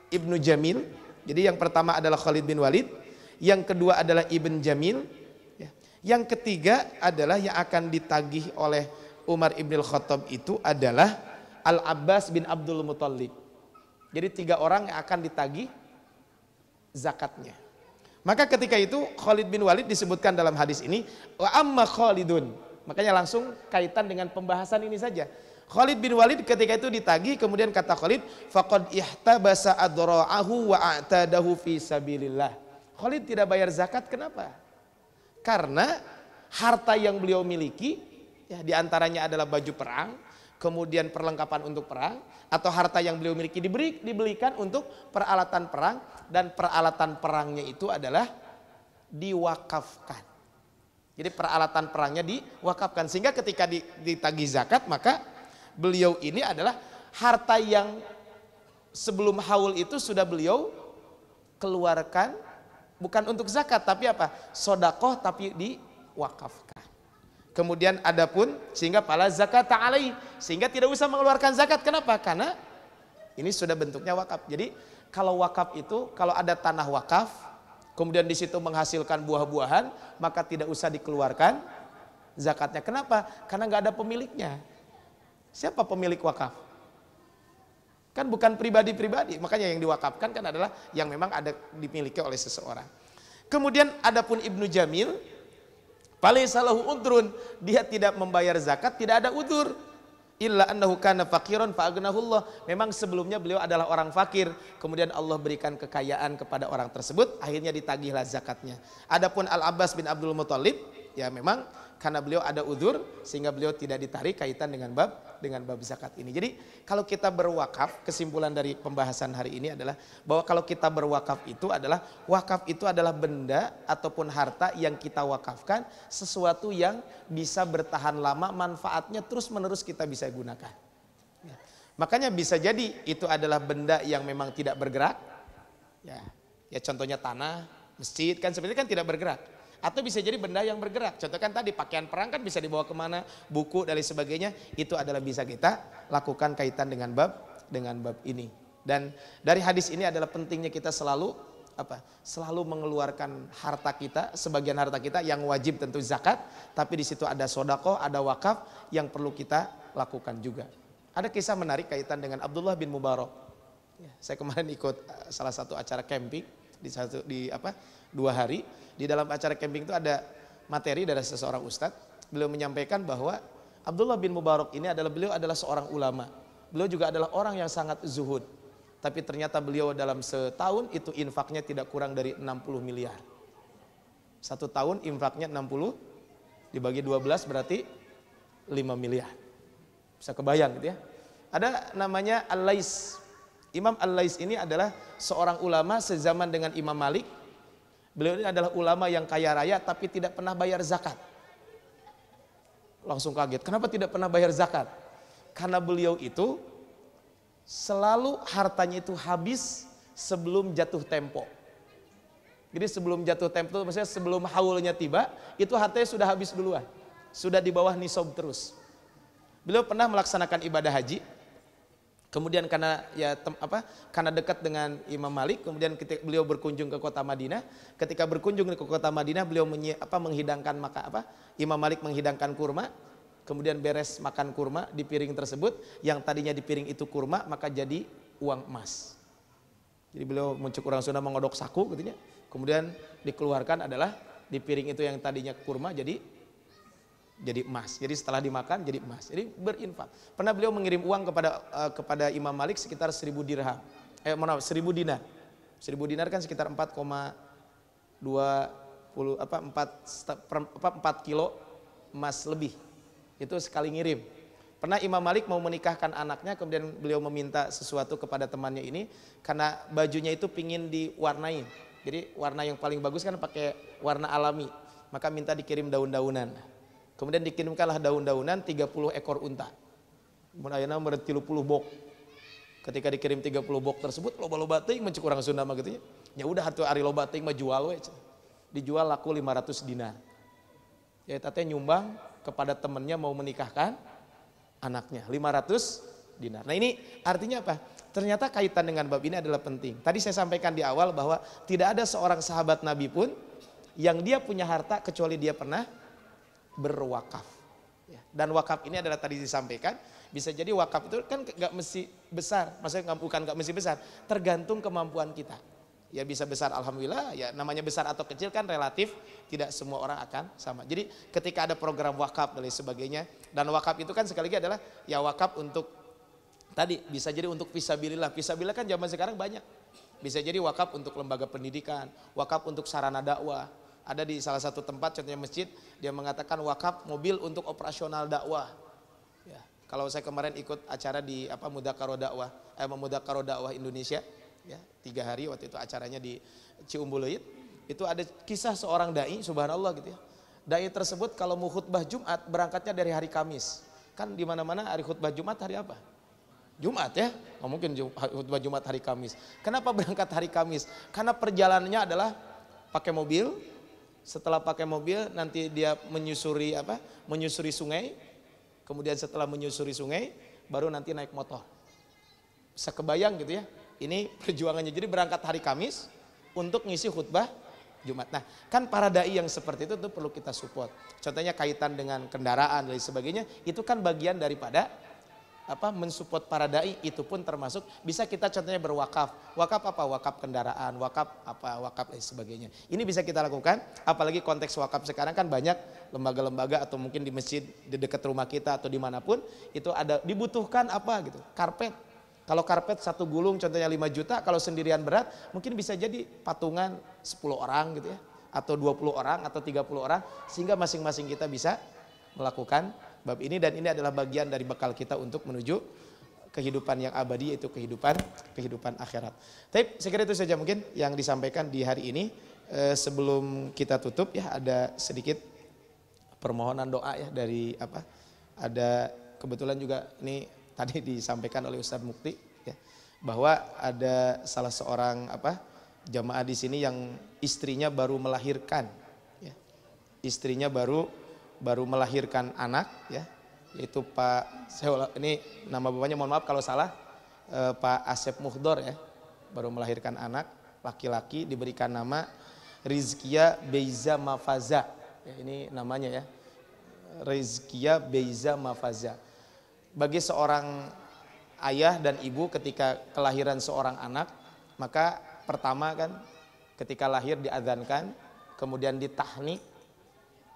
Ibnu Jamil. Jadi yang pertama adalah Khalid bin Walid, yang kedua adalah Ibn Jamil, yang ketiga adalah yang akan ditagih oleh Umar ibn Khattab itu adalah Al-Abbas bin Abdul Muthalib. Jadi 3 orang yang akan ditagih zakatnya. Maka ketika itu Khalid bin Walid disebutkan dalam hadis ini, wa amma Khalidun. Makanya langsung kaitan dengan pembahasan ini saja. Khalid bin Walid ketika itu ditagih, kemudian kata Khalid, faqad ihtabasa adra'ahu wa a'tadahu fi sabilillah. Khalid tidak bayar zakat, kenapa? Karena harta yang beliau miliki, ya diantaranya adalah baju perang, kemudian perlengkapan untuk perang, atau harta yang beliau miliki dibelikan untuk peralatan perang, dan peralatan perangnya itu adalah diwakafkan. Jadi peralatan perangnya diwakafkan, sehingga ketika ditagih zakat, maka beliau ini adalah harta yang sebelum haul itu sudah beliau keluarkan, bukan untuk zakat tapi sodakoh, tapi diwakafkan. Kemudian adapun sehingga pala zakat alaihi, sehingga tidak usah mengeluarkan zakat. Kenapa? Karena ini sudah bentuknya wakaf. Jadi kalau wakaf itu, kalau ada tanah wakaf kemudian di situ menghasilkan buah-buahan, maka tidak usah dikeluarkan zakatnya. Kenapa? Karena nggak ada pemiliknya. Siapa pemilik wakaf? Kan bukan pribadi-pribadi, makanya yang diwakafkan kan adalah yang memang ada dimiliki oleh seseorang. Kemudian adapun Ibnu Jamil, falaysa lahu udrun, dia tidak membayar zakat, tidak ada udzur. Illa annahu kana faqiran fa aghnahullah. Memang sebelumnya beliau adalah orang fakir, kemudian Allah berikan kekayaan kepada orang tersebut, akhirnya ditagihlah zakatnya. Adapun Al-Abbas bin Abdul Muthalib, ya memang karena beliau ada udzur sehingga beliau tidak ditarik kaitan dengan bab zakat ini. Jadi kalau kita berwakaf, kesimpulan dari pembahasan hari ini adalah bahwa kalau kita berwakaf itu adalah benda ataupun harta yang kita wakafkan, sesuatu yang bisa bertahan lama, manfaatnya terus menerus kita bisa gunakan. Ya. Makanya bisa jadi itu adalah benda yang memang tidak bergerak. Ya contohnya tanah, masjid kan sebenarnya kan tidak bergerak. Atau bisa jadi benda yang bergerak. Contoh kan tadi pakaian perang kan bisa dibawa kemana, buku dan lain sebagainya. Itu adalah bisa kita lakukan kaitan dengan bab ini. Dan dari hadis ini adalah pentingnya kita selalu mengeluarkan harta kita, sebagian harta kita yang wajib tentu zakat. Tapi di situ ada sodako, ada wakaf yang perlu kita lakukan juga. Ada kisah menarik kaitan dengan Abdullah bin Mubarak. Saya kemarin ikut salah satu acara camping di 2 hari. Di dalam acara camping itu ada materi dari seseorang ustadz. Beliau menyampaikan bahwa Abdullah bin Mubarak ini beliau adalah seorang ulama. Beliau juga adalah orang yang sangat zuhud. Tapi ternyata beliau dalam setahun itu infaknya tidak kurang dari 60 miliar. 1 tahun infaknya 60 dibagi 12 berarti 5 miliar. Bisa kebayang gitu ya. Ada namanya Al-Lais. Imam Al-Lais ini adalah seorang ulama sezaman dengan Imam Malik. Beliau ini adalah ulama yang kaya raya tapi tidak pernah bayar zakat. Langsung kaget, kenapa tidak pernah bayar zakat? Karena beliau itu selalu hartanya itu habis sebelum jatuh tempo. Jadi sebelum jatuh tempo, maksudnya sebelum haulnya tiba, itu hartanya sudah habis duluan. Sudah di bawah nisab terus. Beliau pernah melaksanakan ibadah haji. Kemudian karena dekat dengan Imam Malik, kemudian ketika beliau berkunjung ke kota Madinah, ketika berkunjung ke kota Madinah beliau menghidangkan Imam Malik menghidangkan kurma, kemudian beres makan kurma di piring tersebut, yang tadinya di piring itu kurma maka jadi uang emas. Jadi beliau muncul orang Sunda mengodok saku gitu ya. Kemudian dikeluarkan adalah di piring itu yang tadinya kurma jadi emas. Jadi setelah dimakan jadi emas. Jadi berinfak. Pernah beliau mengirim uang kepada Imam Malik sekitar 1.000 dirham. 1.000 dinar. 1.000 dinar kan sekitar 4 kilo emas lebih. Itu sekali ngirim. Pernah Imam Malik mau menikahkan anaknya, kemudian beliau meminta sesuatu kepada temannya ini karena bajunya itu pingin diwarnai. Jadi warna yang paling bagus kan pakai warna alami. Maka minta dikirim daun-daunan. Kemudian dikirimkanlah daun-daunan 30 ekor unta. Kemudian ayeuna meureun 30 bok. Ketika dikirim 30 bok tersebut loba-loba teuing mencek urang Sunda mah gitu ya. Ya udah atuh ari loba teuing mah jual we. Dijual laku 500 dinar. Ya eta teh nyumbang kepada temannya mau menikahkan anaknya 500 dinar. Nah ini artinya apa? Ternyata kaitan dengan bab ini adalah penting. Tadi saya sampaikan di awal bahwa tidak ada seorang sahabat Nabi pun yang dia punya harta kecuali dia pernah berwakaf. Dan wakaf ini adalah tadi disampaikan, bisa jadi wakaf itu kan gak mesti besar, maksudnya bukan gak mesti besar, tergantung kemampuan kita. Ya bisa besar alhamdulillah, ya namanya besar atau kecil kan relatif, tidak semua orang akan sama. Jadi ketika ada program wakaf dan lain sebagainya, dan wakaf itu kan sekali lagi adalah ya wakaf untuk tadi bisa jadi untuk fisabilillah. Fisabilillah kan zaman sekarang banyak. Bisa jadi wakaf untuk lembaga pendidikan, wakaf untuk sarana dakwah. Ada di salah satu tempat contohnya masjid, dia mengatakan wakaf mobil untuk operasional dakwah. Ya, kalau saya kemarin ikut acara di Mudzakarah Dakwah Indonesia, ya 3 hari waktu itu acaranya di Ciumbuleuit, itu ada kisah seorang dai, subhanallah gitu ya. Dai tersebut kalau mau khutbah Jumat berangkatnya dari hari Kamis. Kan di mana-mana hari khutbah Jumat hari apa? Jumat ya, oh, mungkin khutbah Jumat hari Kamis. Kenapa berangkat hari Kamis? Karena perjalanannya adalah pakai mobil. Setelah pakai mobil nanti dia menyusuri sungai. Kemudian setelah menyusuri sungai baru nanti naik motor. Bisa kebayang gitu ya. Ini perjuangannya. Jadi berangkat hari Kamis untuk ngisi khutbah Jumat. Nah, kan para dai yang seperti itu tuh perlu kita support. Contohnya kaitan dengan kendaraan dan sebagainya, itu kan bagian daripada mensupport para dai, itu pun termasuk bisa kita contohnya berwakaf. Wakaf apa? Wakaf kendaraan, wakaf dan sebagainya. Ini bisa kita lakukan, apalagi konteks wakaf sekarang kan banyak lembaga-lembaga atau mungkin di masjid di dekat rumah kita atau dimanapun itu ada dibutuhkan gitu, karpet. Kalau karpet 1 gulung contohnya 5 juta, kalau sendirian berat mungkin bisa jadi patungan 10 orang gitu ya. atau 20 orang atau 30 orang sehingga masing-masing kita bisa melakukan bab ini, dan ini adalah bagian dari bekal kita untuk menuju kehidupan yang abadi, yaitu kehidupan akhirat. Tapi saya kira itu saja mungkin yang disampaikan di hari ini. Sebelum kita tutup ya, ada sedikit permohonan doa ya dari ada kebetulan juga ini tadi disampaikan oleh Ustadz Mukti ya, bahwa ada salah seorang jamaah di sini yang istrinya baru melahirkan ya. Istrinya baru melahirkan anak ya, yaitu ini nama bapaknya mohon maaf kalau salah, Pak Asep Muhdor ya, baru melahirkan anak laki-laki, diberikan nama Rizkia Beiza Mafaza ya, ini namanya ya, Rizkia Beiza Mafaza. Bagi seorang ayah dan ibu ketika kelahiran seorang anak, maka pertama kan ketika lahir diadzankan, kemudian ditahnik,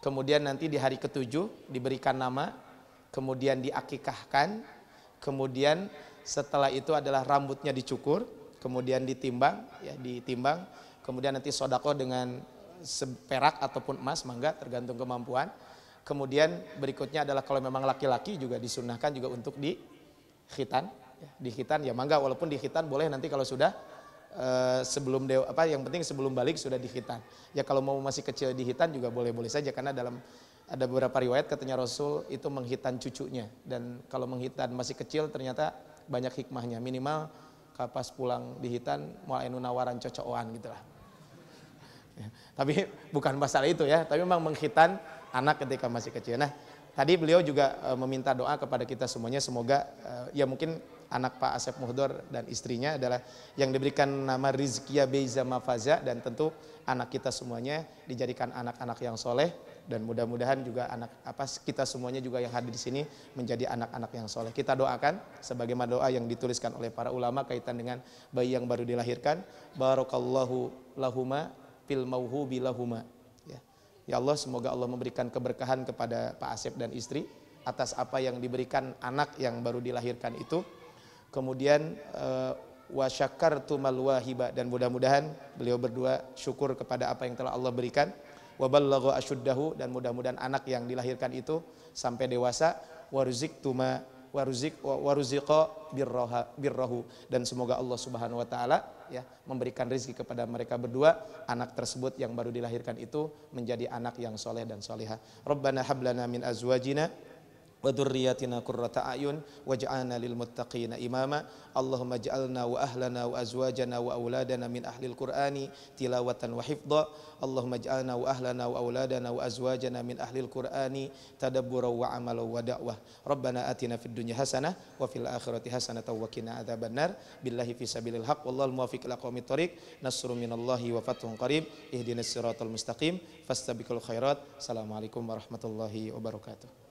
kemudian nanti di hari ke-7 diberikan nama, kemudian diakikahkan, kemudian setelah itu adalah rambutnya dicukur, kemudian ditimbang, kemudian nanti sodako dengan perak ataupun emas, mangga tergantung kemampuan. Kemudian berikutnya adalah kalau memang laki-laki juga disunahkan juga untuk dikhitan, ya mangga, walaupun dikhitan boleh nanti kalau sudah sebelum yang penting sebelum balik sudah dikhitan. Ya kalau mau masih kecil dikhitan juga boleh-boleh saja, karena ada beberapa riwayat katanya Rasul itu menghitan cucunya, dan kalau menghitan masih kecil ternyata banyak hikmahnya, minimal pas pulang dihitan mau anu nawaran cocokan gitu lah. Ya, tapi bukan masalah itu ya, tapi memang menghitan anak ketika masih kecil. Nah, tadi beliau juga meminta doa kepada kita semuanya, semoga ya mungkin anak Pak Asep Muhdor dan istrinya adalah yang diberikan nama Rizkia Beiza Mafaza, dan tentu anak kita semuanya dijadikan anak-anak yang soleh, dan mudah-mudahan juga kita semuanya juga yang hadir di sini menjadi anak-anak yang soleh. Kita doakan sebagaimana doa yang dituliskan oleh para ulama kaitan dengan bayi yang baru dilahirkan. Barakallahu lahuma fil mauhubi lahuma. Ya Allah, semoga Allah memberikan keberkahan kepada Pak Asep dan istri atas apa yang diberikan anak yang baru dilahirkan itu. Kemudian wa syakartu mal wahiba, dan mudah-mudahan beliau berdua syukur kepada apa yang telah Allah berikan. Wa ballagha asyuddahu, dan mudah-mudahan anak yang dilahirkan itu sampai dewasa. Waruziqa birrahu, dan semoga Allah Subhanahu wa taala ya memberikan rezeki kepada mereka berdua, anak tersebut yang baru dilahirkan itu menjadi anak yang soleh dan soleha. Rabbana hablana min azwajina wa dzurriyyatina qurrata a'yun waj'alna lil muttaqina imama. Allahumma ij'alna wa ahlana wa azwajana wa auladana min ahlil qur'ani tilawatan wa hifdha. Allahumma ij'alna wa ahlana wa auladana wa azwajana min ahlil qur'ani tadabburan wa amalan wa da'wah. Rabbana atina fid dunya hasanah wa fil akhirati hasanatan wa qina adzabannar. Billahi fi sabilil haq wallahul muwaffiq ila aqwamit thoriq. Nasrun minallahi wa fathun qarib. Ihdinas siratal mustaqim fastabiqul khairat. Assalamualaikum warahmatullahi wabarakatuh.